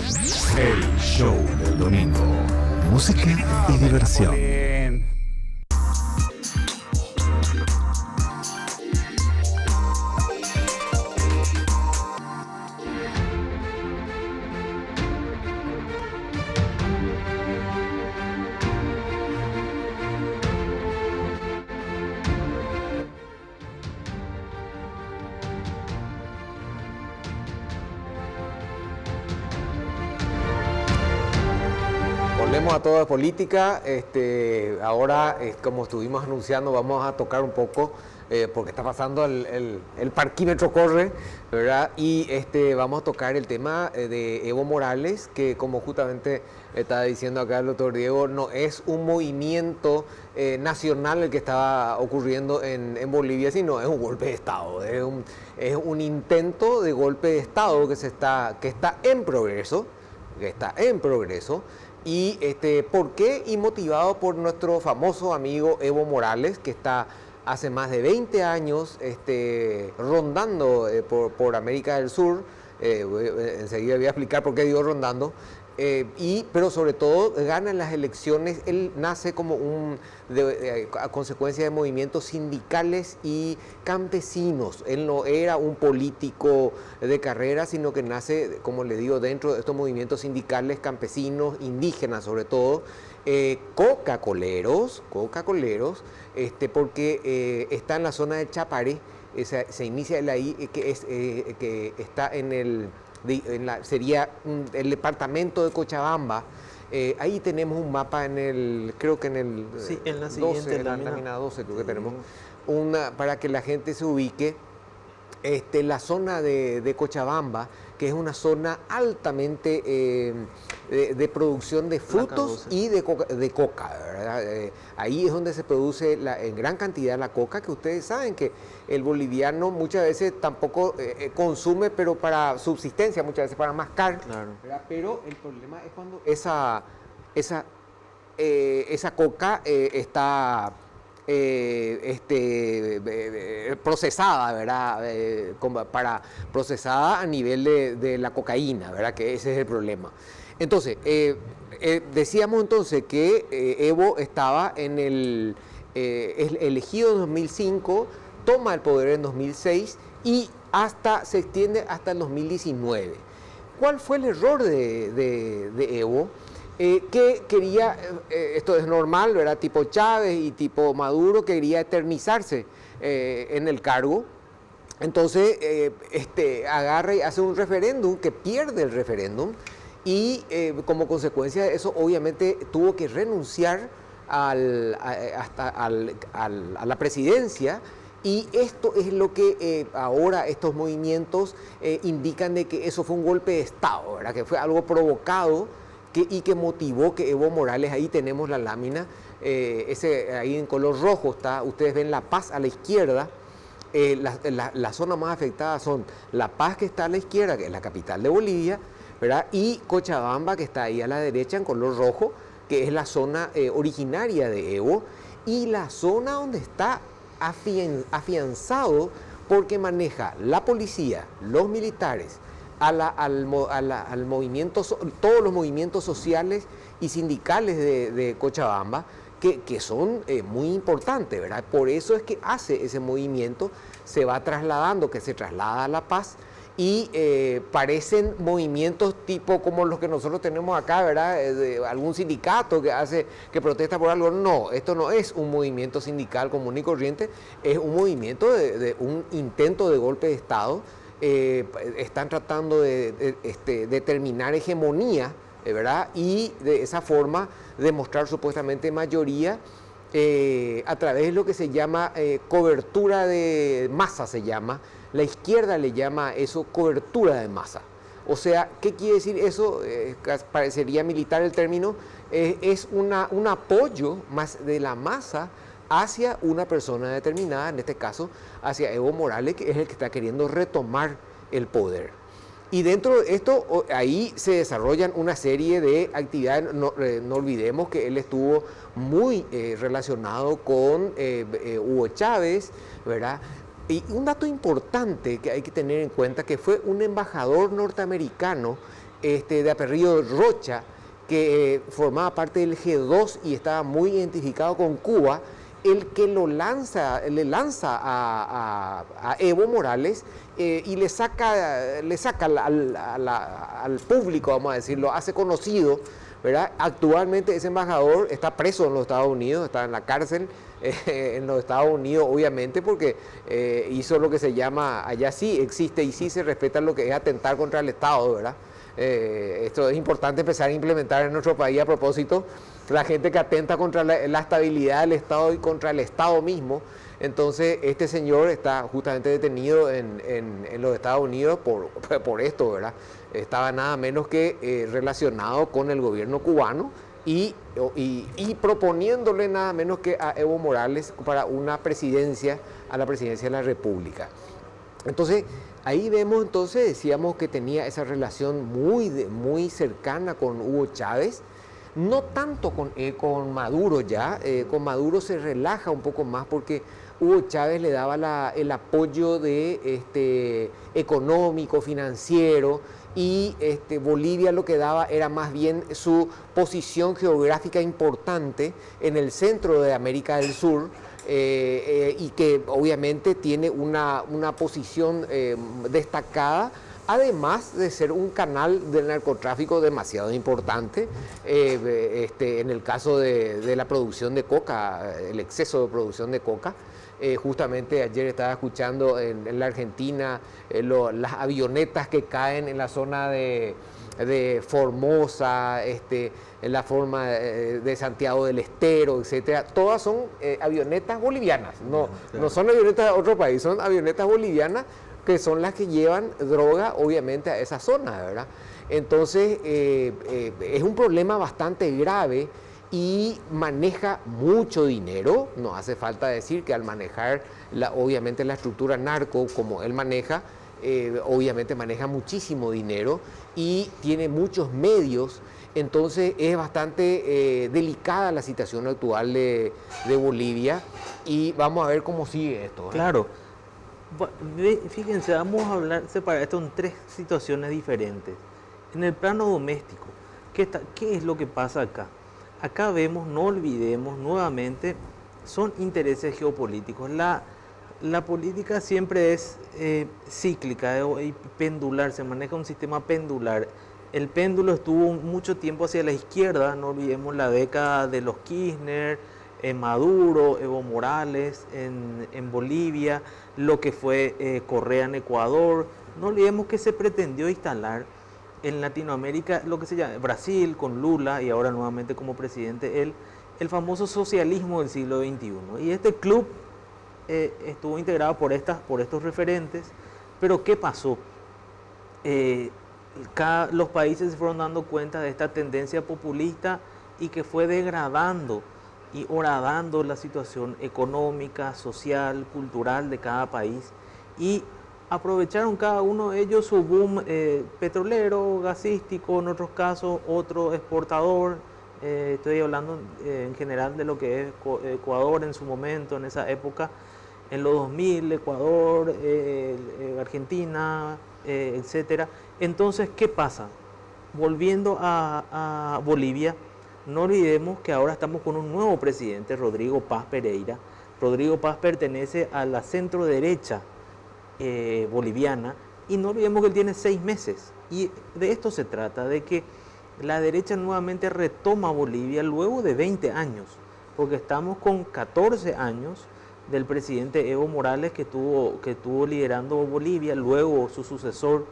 El show del domingo, música y diversión. Volvemos a todo de política. Ahora, como estuvimos anunciando, vamos a tocar un poco, porque está pasando el parquímetro corre, ¿verdad? Y vamos a tocar el tema de Evo Morales, que como justamente estaba diciendo acá el doctor Diego, no es un movimiento nacional el que está ocurriendo en Bolivia, sino es un golpe de Estado, es un intento de golpe de Estado que está en progreso, Y ¿por qué? Y motivado por nuestro famoso amigo Evo Morales, que está hace más de 20 años rondando por América del Sur. Enseguida voy a explicar por qué digo rondando. Pero sobre todo gana en las elecciones. Él nace como a consecuencia de movimientos sindicales y campesinos. Él no era un político de carrera, sino que nace, como le digo, dentro de estos movimientos sindicales, campesinos, indígenas sobre todo, coca-coleros, porque está en la zona de Chaparé. Se inicia ahí, que está sería el departamento de Cochabamba. Ahí tenemos un mapa creo que en la siguiente 12, lámina 12 creo que tenemos, para que la gente se ubique. La zona de Cochabamba, que es una zona altamente de producción de frutos y de coca, ¿verdad? Ahí es donde se produce en gran cantidad la coca, que ustedes saben que el boliviano muchas veces tampoco consume, pero para subsistencia, muchas veces para mascar, claro. Pero el problema es cuando esa coca está procesada, ¿verdad? Procesada a nivel de la cocaína, ¿verdad? Que ese es el problema. Entonces, decíamos entonces que Evo estaba elegido en 2005, toma el poder en 2006 y se extiende hasta el 2019. ¿Cuál fue el error de Evo? Que quería, esto es normal, ¿verdad? Tipo Chávez y tipo Maduro, quería eternizarse en el cargo. Entonces, agarra y hace un referéndum, que pierde el referéndum, y como consecuencia de eso, obviamente, tuvo que renunciar a la presidencia. Y esto es lo que ahora estos movimientos indican de que eso fue un golpe de Estado, ¿verdad? Que fue algo provocado y que motivó que Evo Morales, ahí tenemos la lámina, ahí en color rojo está, ustedes ven La Paz a la izquierda. Las zonas más afectadas son La Paz, que está a la izquierda, que es la capital de Bolivia, ¿verdad? Y Cochabamba, que está ahí a la derecha en color rojo, que es la zona originaria de Evo, y la zona donde está afianzado porque maneja la policía, los militares, al movimiento, todos los movimientos sociales y sindicales de Cochabamba, que son muy importantes, ¿verdad? Por eso es que hace ese movimiento, se va trasladando, que se traslada a La Paz, y parecen movimientos tipo como los que nosotros tenemos acá, ¿verdad? De algún sindicato que protesta por algo. No, esto no es un movimiento sindical común y corriente, es un movimiento de un intento de golpe de Estado. Están tratando de determinar hegemonía, ¿verdad? Y de esa forma demostrar supuestamente mayoría a través de lo que se llama cobertura de masa, se llama. La izquierda le llama eso cobertura de masa. O sea, ¿qué quiere decir eso? Parecería militar el término. Es un apoyo más de la masa hacia una persona determinada, en este caso hacia Evo Morales, que es el que está queriendo retomar el poder. Y dentro de esto, ahí se desarrollan una serie de actividades. No olvidemos que él estuvo muy relacionado con Hugo Chávez, ¿verdad? Y un dato importante que hay que tener en cuenta, que fue un embajador norteamericano de apellido Rocha, que formaba parte del G2 y estaba muy identificado con Cuba, el que le lanza a Evo Morales y le saca al público, vamos a decirlo, hace conocido, ¿verdad? Actualmente ese embajador está preso en los Estados Unidos, está en la cárcel en los Estados Unidos, obviamente, porque hizo lo que se llama, allá sí existe y sí se respeta lo que es atentar contra el Estado, ¿verdad? Esto es importante empezar a implementar en nuestro país a propósito. La gente que atenta contra la estabilidad del Estado y contra el Estado mismo. Entonces, este señor está justamente detenido en los Estados Unidos por esto, ¿verdad? Estaba nada menos que relacionado con el gobierno cubano y proponiéndole nada menos que a Evo Morales para una presidencia, a la presidencia de la República. Entonces, ahí vemos, entonces, decíamos que tenía esa relación muy cercana con Hugo Chávez. No tanto con Maduro ya, con Maduro se relaja un poco más porque Hugo Chávez le daba el apoyo económico, financiero, y Bolivia lo que daba era más bien su posición geográfica importante en el centro de América del Sur, y que obviamente tiene una posición destacada, además de ser un canal del narcotráfico demasiado importante, en el caso de la producción de coca, el exceso de producción de coca. Justamente ayer estaba escuchando en la Argentina las avionetas que caen en la zona de Formosa, en la forma de Santiago del Estero, etcétera. Todas son avionetas bolivianas, no son avionetas de otro país, son avionetas bolivianas, que son las que llevan droga, obviamente, a esa zona, ¿verdad? Entonces, es un problema bastante grave y maneja mucho dinero. No hace falta decir que al manejar, obviamente, la estructura narco, como él maneja, obviamente maneja muchísimo dinero y tiene muchos medios. Entonces, es bastante delicada la situación actual de Bolivia y vamos a ver cómo sigue esto, ¿verdad? Claro. Fíjense, vamos a separar esto en tres situaciones diferentes. En el plano doméstico, ¿qué es lo que pasa acá? Acá vemos, no olvidemos nuevamente, son intereses geopolíticos. La política siempre es cíclica y pendular, se maneja un sistema pendular. El péndulo estuvo mucho tiempo hacia la izquierda, no olvidemos la década de los Kirchner, Maduro, Evo Morales en Bolivia, lo que fue Correa en Ecuador. No olvidemos que se pretendió instalar en Latinoamérica lo que se llama Brasil con Lula y ahora nuevamente como presidente el famoso socialismo del siglo XXI. Y este club estuvo integrado por estos referentes, pero ¿qué pasó? Los países se fueron dando cuenta de esta tendencia populista y que fue degradando y horadando la situación económica, social, cultural de cada país, y aprovecharon cada uno de ellos su boom petrolero, gasístico, en otros casos otro exportador. Estoy hablando en general de lo que es Ecuador en su momento, en esa época, en los 2000, Ecuador, Argentina, etcétera. Entonces, ¿qué pasa? Volviendo a Bolivia, no olvidemos que ahora estamos con un nuevo presidente, Rodrigo Paz Pereira. Rodrigo Paz pertenece a la centro derecha boliviana Y no olvidemos que él tiene 6 meses. Y de esto se trata, de que la derecha nuevamente retoma Bolivia luego de 20 años, porque estamos con 14 años del presidente Evo Morales que estuvo liderando Bolivia, luego su sucesor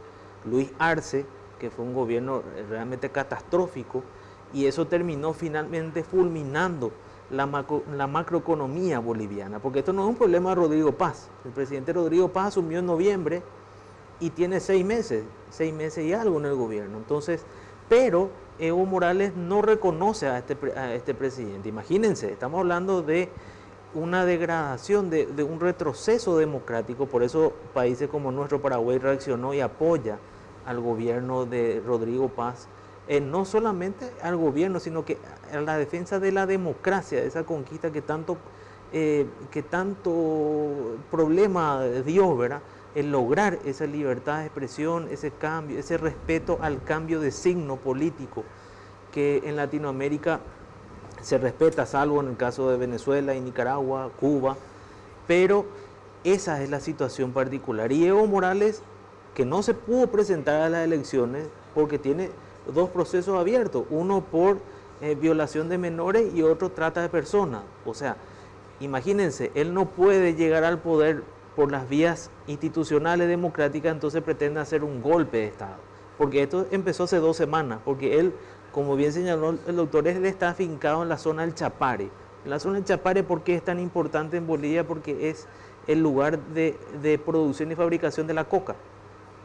Luis Arce, que fue un gobierno realmente catastrófico, y eso terminó finalmente fulminando la macroeconomía boliviana, porque esto no es un problema de Rodrigo Paz. El presidente Rodrigo Paz asumió en noviembre y tiene 6 meses y algo en el gobierno. Entonces, pero Evo Morales no reconoce a este presidente. Imagínense, estamos hablando de una degradación, de un retroceso democrático. Por eso países como nuestro Paraguay reaccionó y apoya al gobierno de Rodrigo Paz, no solamente al gobierno, sino que a la defensa de la democracia, de esa conquista que tanto problema dio, ¿verdad? El lograr esa libertad de expresión, ese cambio, ese respeto al cambio de signo político que en Latinoamérica se respeta, salvo en el caso de Venezuela y Nicaragua, Cuba, pero esa es la situación particular. Y Evo Morales, que no se pudo presentar a las elecciones porque tiene 2 procesos abiertos, uno por violación de menores y otro trata de personas. O sea, imagínense, él no puede llegar al poder por las vías institucionales democráticas, entonces pretende hacer un golpe de Estado. Porque esto empezó hace 2 semanas, porque él, como bien señaló el doctor, él está afincado en la zona del Chapare. En la zona del Chapare, ¿por qué es tan importante en Bolivia? Porque es el lugar de producción y fabricación de la coca.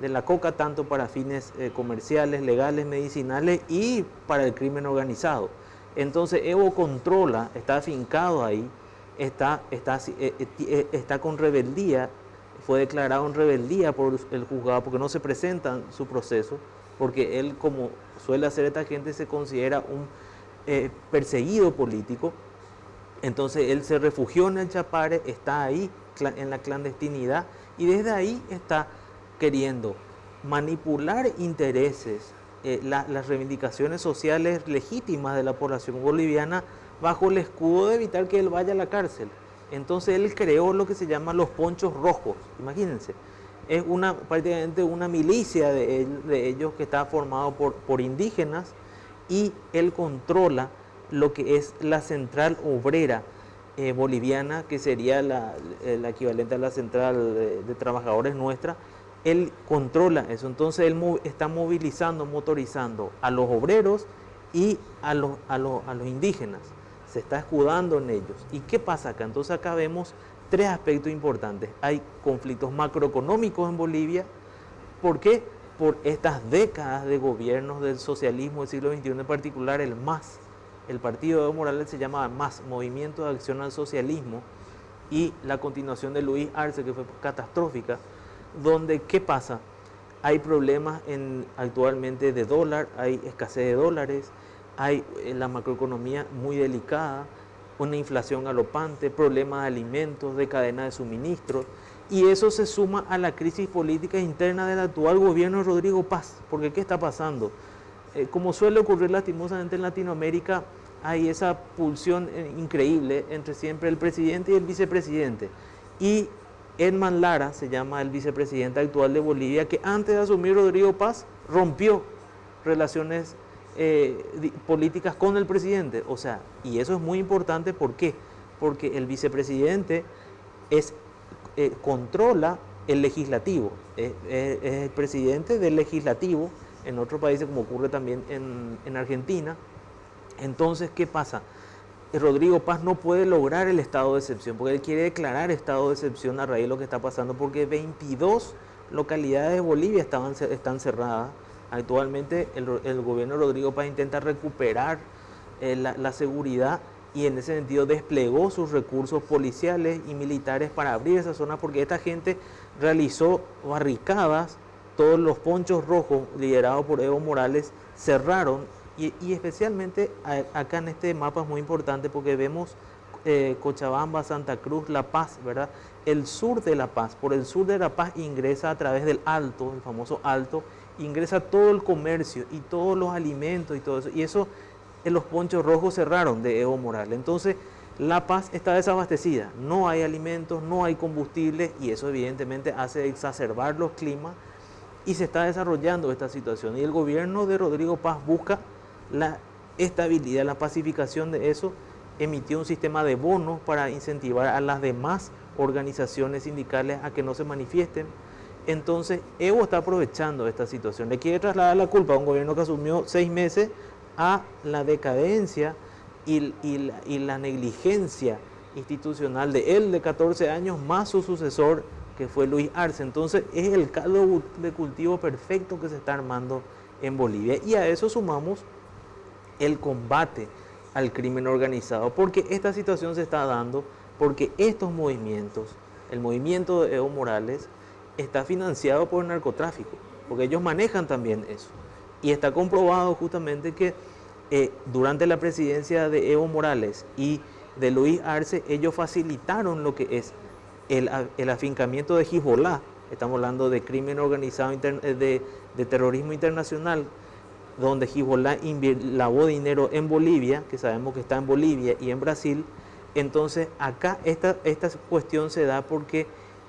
De la coca tanto para fines comerciales, legales, medicinales y para el crimen organizado. Entonces Evo controla, está afincado ahí, está con rebeldía, fue declarado en rebeldía por el juzgado porque no se presenta en su proceso, porque él, como suele hacer esta gente, se considera un perseguido político. Entonces él se refugió en el Chapare, está ahí en la clandestinidad y desde ahí está queriendo manipular intereses, las reivindicaciones sociales legítimas de la población boliviana bajo el escudo de evitar que él vaya a la cárcel. Entonces él creó lo que se llama los ponchos rojos, imagínense. Es prácticamente una milicia de ellos que está formado por indígenas, y él controla lo que es la central obrera boliviana, que sería la equivalente a la central de trabajadores nuestra. Él controla eso, entonces él está motorizando a los obreros y a los indígenas, se está escudando en ellos. ¿Y qué pasa acá? Entonces acá vemos 3 aspectos importantes. Hay conflictos macroeconómicos en Bolivia. ¿Por qué? Por estas décadas de gobiernos del socialismo del siglo XXI, en particular el MAS. El partido de Evo Morales se llama MAS, Movimiento de Acción al Socialismo, y la continuación de Luis Arce, que fue catastrófica, donde, ¿qué pasa? Hay problemas actualmente de dólar, hay escasez de dólares, hay la macroeconomía muy delicada, una inflación galopante, problemas de alimentos, de cadena de suministros, y eso se suma a la crisis política interna del actual gobierno de Rodrigo Paz. Porque ¿qué está pasando? Como suele ocurrir lastimosamente en Latinoamérica, hay esa pulsión increíble entre siempre el presidente y el vicepresidente. Y Edman Lara se llama el vicepresidente actual de Bolivia, que antes de asumir Rodrigo Paz rompió relaciones políticas con el presidente. O sea, y eso es muy importante. ¿Por qué? Porque el vicepresidente controla el legislativo, es el presidente del legislativo en otros países, como ocurre también en Argentina. Entonces, ¿qué pasa? Rodrigo Paz no puede lograr el estado de excepción, porque él quiere declarar estado de excepción a raíz de lo que está pasando, porque 22 localidades de Bolivia están cerradas. Actualmente el gobierno de Rodrigo Paz intenta recuperar la seguridad, y en ese sentido desplegó sus recursos policiales y militares para abrir esa zona, porque esta gente realizó barricadas. Todos los ponchos rojos liderados por Evo Morales cerraron, y especialmente acá en este mapa es muy importante porque vemos Cochabamba, Santa Cruz, La Paz, ¿verdad? El sur de La Paz, por el sur de La Paz ingresa a través del Alto, el famoso Alto, ingresa todo el comercio y todos los alimentos y todo eso, y eso los ponchos rojos cerraron de Evo Morales. Entonces La Paz está desabastecida, no hay alimentos, no hay combustible, y eso evidentemente hace exacerbar los climas y se está desarrollando esta situación. Y el gobierno de Rodrigo Paz busca la estabilidad, la pacificación de eso, emitió un sistema de bonos para incentivar a las demás organizaciones sindicales a que no se manifiesten. Entonces, Evo está aprovechando esta situación. Le quiere trasladar la culpa a un gobierno que asumió 6 meses a la decadencia y la negligencia institucional de él de 14 años, más su sucesor, que fue Luis Arce. Entonces, es el caldo de cultivo perfecto que se está armando en Bolivia. Y a eso sumamos el combate al crimen organizado, porque esta situación se está dando porque estos movimientos, el movimiento de Evo Morales, está financiado por el narcotráfico, porque ellos manejan también eso. Y está comprobado justamente que durante la presidencia de Evo Morales y de Luis Arce, ellos facilitaron lo que es el afincamiento de Hezbollah. Estamos hablando de crimen organizado, de terrorismo internacional, donde Hezbollah lavó dinero en Bolivia, que sabemos que está en Bolivia y en Brasil. Entonces acá esta cuestión se da porque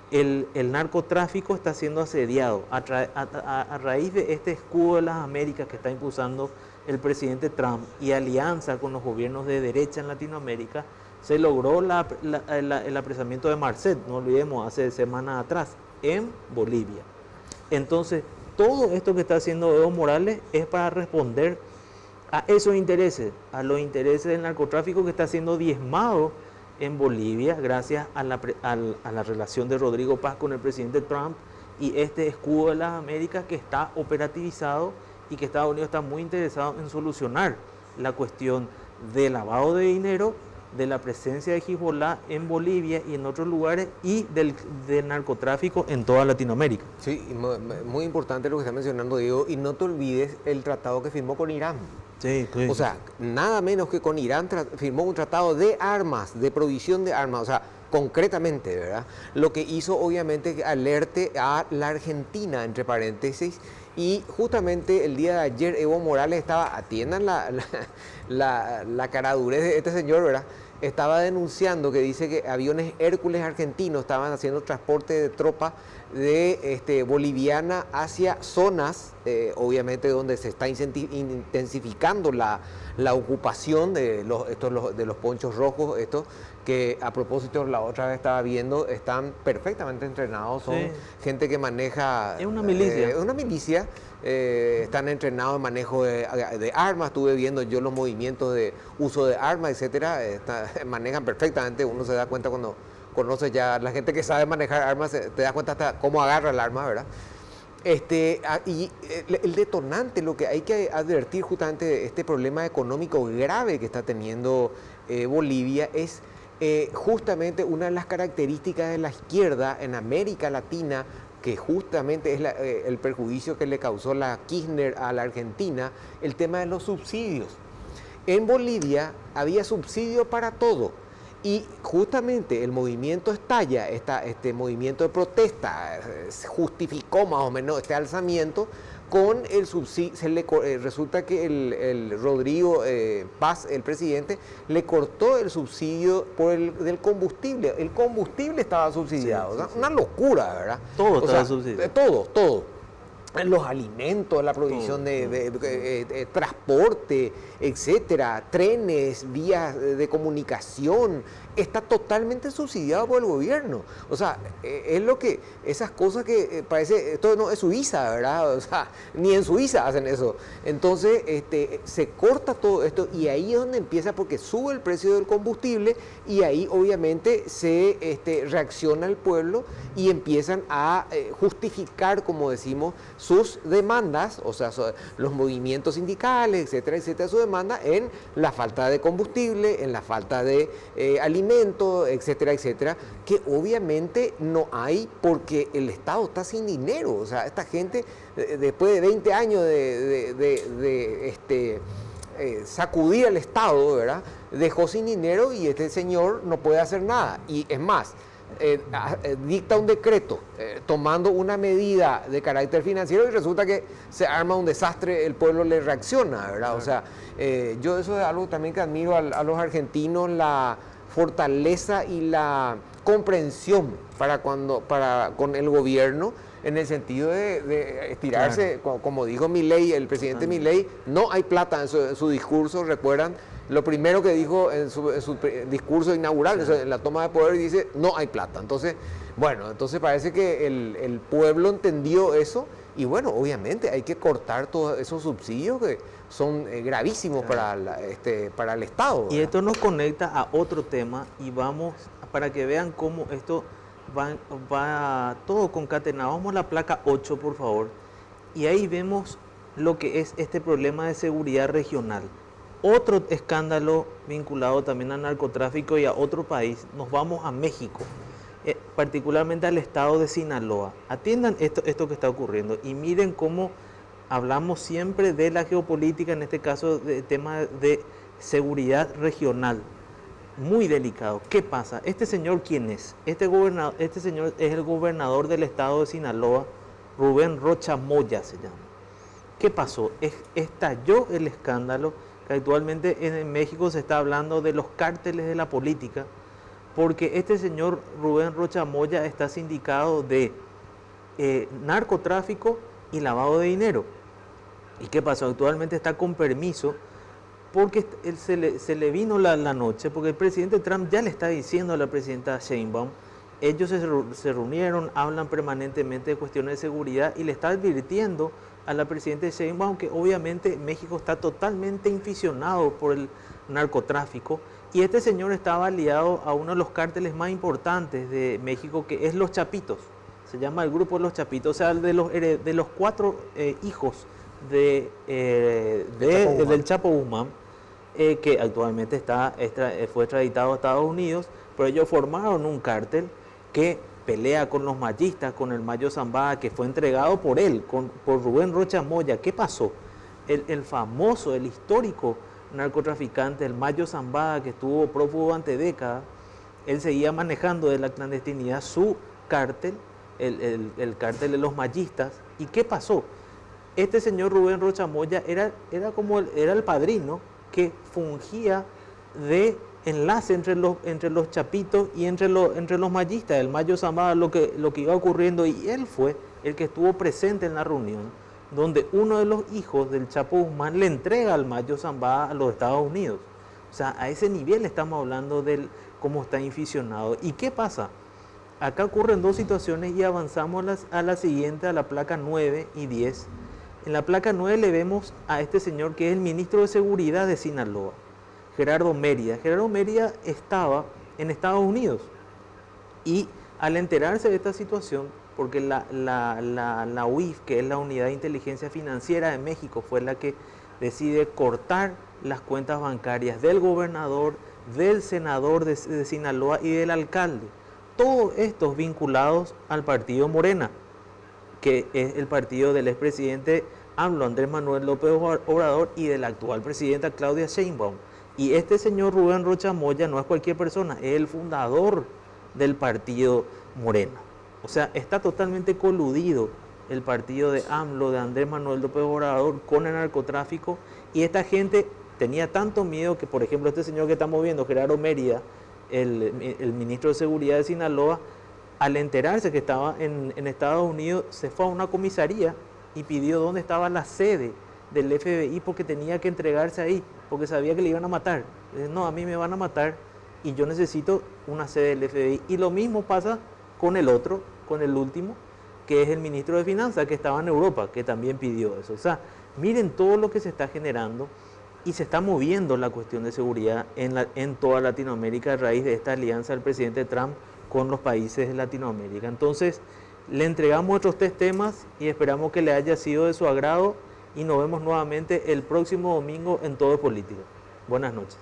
el narcotráfico está siendo asediado a raíz de este escudo de las Américas que está impulsando el presidente Trump y alianza con los gobiernos de derecha en Latinoamérica. Se logró el apresamiento de Marcet, no olvidemos, hace semanas atrás, en Bolivia. Entonces, todo esto que está haciendo Evo Morales es para responder a esos intereses, a los intereses del narcotráfico que está siendo diezmado en Bolivia gracias a la relación de Rodrigo Paz con el presidente Trump y este escudo de las Américas que está operativizado y que Estados Unidos está muy interesado en solucionar la cuestión de lavado de dinero, de la presencia de Hezbollah en Bolivia y en otros lugares y del narcotráfico en toda Latinoamérica. Sí, muy importante lo que está mencionando Diego, y no te olvides el tratado que firmó con Irán. Sí, sí. O sea, nada menos que con Irán firmó un tratado de armas, de provisión de armas, o sea, concretamente, ¿verdad? Lo que hizo obviamente que alerte a la Argentina, entre paréntesis, y justamente el día de ayer Evo Morales estaba, atiendan la caradurez de este señor, ¿verdad? Estaba denunciando que dice que aviones Hércules argentinos estaban haciendo transporte de tropas de boliviana hacia zonas, obviamente donde se está intensificando la ocupación de los ponchos rojos, estos que a propósito la otra vez estaba viendo, están perfectamente entrenados, son gente que maneja... Es una milicia. Es una milicia. Están entrenados en manejo de armas, estuve viendo yo los movimientos de uso de armas, etcétera, manejan perfectamente, uno se da cuenta cuando conoce ya la gente que sabe manejar armas, te das cuenta hasta cómo agarra el arma, ¿verdad? Y el detonante, lo que hay que advertir justamente de este problema económico grave que está teniendo Bolivia es justamente una de las características de la izquierda en América Latina, que justamente es el perjuicio que le causó la Kirchner a la Argentina, el tema de los subsidios. En Bolivia había subsidio para todo y justamente el movimiento estalla, este movimiento de protesta, justificó más o menos este alzamiento con el subsidio. Resulta que el Rodrigo Paz, el presidente, le cortó el subsidio del combustible. El combustible estaba subsidiado, sí. Una locura, ¿verdad? Todo estaba subsidiado. Todo. Los alimentos, la provisión de transporte, etcétera, trenes, vías de comunicación, está totalmente subsidiado por el gobierno. O sea, es lo que, esas cosas que parece, esto no es Suiza, ¿verdad? O sea, ni en Suiza hacen eso. Entonces, se corta todo esto y ahí es donde empieza, porque sube el precio del combustible y ahí obviamente se reacciona el pueblo y empiezan a justificar, como decimos, sus demandas, o sea, los movimientos sindicales, etcétera, su demanda en la falta de combustible, en la falta de alimentos, etcétera, que obviamente no hay porque el Estado está sin dinero. O sea, esta gente, después de 20 años de sacudir al Estado, ¿verdad?, dejó sin dinero y este señor no puede hacer nada. Y es más, dicta un decreto tomando una medida de carácter financiero y resulta que se arma un desastre, el pueblo le reacciona, ¿verdad? Claro. O sea, yo eso es algo también que admiro a los argentinos, la fortaleza y la comprensión con el gobierno, en el sentido de estirarse, claro. Como dijo Milei, el presidente Milei, no hay plata en su discurso, recuerdan, lo primero que dijo en su discurso inaugural, sí. En la toma de poder, dice, no hay plata. Entonces, bueno, parece que el pueblo entendió eso, y bueno, obviamente hay que cortar todos esos subsidios que son gravísimos, claro. para el Estado, ¿verdad? Y esto nos conecta a otro tema, y vamos, para que vean cómo esto va todo concatenado. Vamos a la placa 8, por favor, y ahí vemos lo que es este problema de seguridad regional. Otro escándalo vinculado también al narcotráfico y a otro país. Nos vamos a México, particularmente al estado de Sinaloa. Atiendan esto que está ocurriendo y miren cómo hablamos siempre de la geopolítica, en este caso de tema de seguridad regional. Muy delicado. ¿Qué pasa? ¿Este señor quién es? Este señor es el gobernador del estado de Sinaloa, Rubén Rocha Moya se llama. ¿Qué pasó? Estalló el escándalo que actualmente en México se está hablando de los cárteles de la política, porque este señor Rubén Rocha Moya está sindicado de narcotráfico y lavado de dinero. ¿Y qué pasó? Actualmente está con permiso porque se le vino la noche, porque el presidente Trump ya le está diciendo a la presidenta Sheinbaum, ellos se reunieron, hablan permanentemente de cuestiones de seguridad y le está advirtiendo a la presidenta Sheinbaum que obviamente México está totalmente inficionado por el narcotráfico, y este señor estaba aliado a uno de los cárteles más importantes de México, que es Los Chapitos. Se llama el grupo Los Chapitos, o sea, de los 4 hijos del Chapo Guzmán, que actualmente fue extraditado a Estados Unidos, pero ellos formaron un cártel que pelea con los mayistas, con el Mayo Zambada, que fue entregado por él, por Rubén Rocha Moya. ¿Qué pasó? El famoso, el histórico narcotraficante, el Mayo Zambada, que estuvo prófugo durante décadas, él seguía manejando de la clandestinidad su cártel, el cártel de los mayistas. ¿Y qué pasó? Este señor Rubén Rocha Moya era el padrino que fungía de enlace entre los chapitos y entre los mayistas, el Mayo Zambada, lo que iba ocurriendo, y él fue el que estuvo presente en la reunión donde uno de los hijos del Chapo Guzmán le entrega al Mayo Zambada a los Estados Unidos. O sea, a ese nivel estamos hablando de cómo está inficionado. ¿Y qué pasa? Acá ocurren 2 situaciones y avanzamos a la siguiente, a la placa 9 y 10. En la placa 9 le vemos a este señor que es el ministro de Seguridad de Sinaloa, Gerardo Mérida. Gerardo Mérida estaba en Estados Unidos y al enterarse de esta situación, porque la UIF, que es la Unidad de Inteligencia Financiera de México, fue la que decide cortar las cuentas bancarias del gobernador, del senador de Sinaloa y del alcalde. Todos estos vinculados al partido Morena, que es el partido del expresidente Andrés Manuel López Obrador y de la actual presidenta Claudia Sheinbaum. Y este señor Rubén Rocha Moya no es cualquier persona, es el fundador del partido Morena. O sea, está totalmente coludido el partido de AMLO, de Andrés Manuel López Obrador, con el narcotráfico, y esta gente tenía tanto miedo que, por ejemplo, este señor que estamos viendo, Gerardo Mérida, el ministro de Seguridad de Sinaloa, al enterarse que estaba en Estados Unidos, se fue a una comisaría y pidió dónde estaba la sede del FBI, porque tenía que entregarse ahí, porque sabía que le iban a matar. No, a mí me van a matar y yo necesito una sede del FBI. Y lo mismo pasa con el último, que es el ministro de Finanzas, que estaba en Europa, que también pidió eso. O sea, miren todo lo que se está generando y se está moviendo la cuestión de seguridad en toda Latinoamérica a raíz de esta alianza del presidente Trump con los países de Latinoamérica. Entonces, le entregamos otros 3 temas y esperamos que le haya sido de su agrado, y nos vemos nuevamente el próximo domingo en Todo es Política. Buenas noches.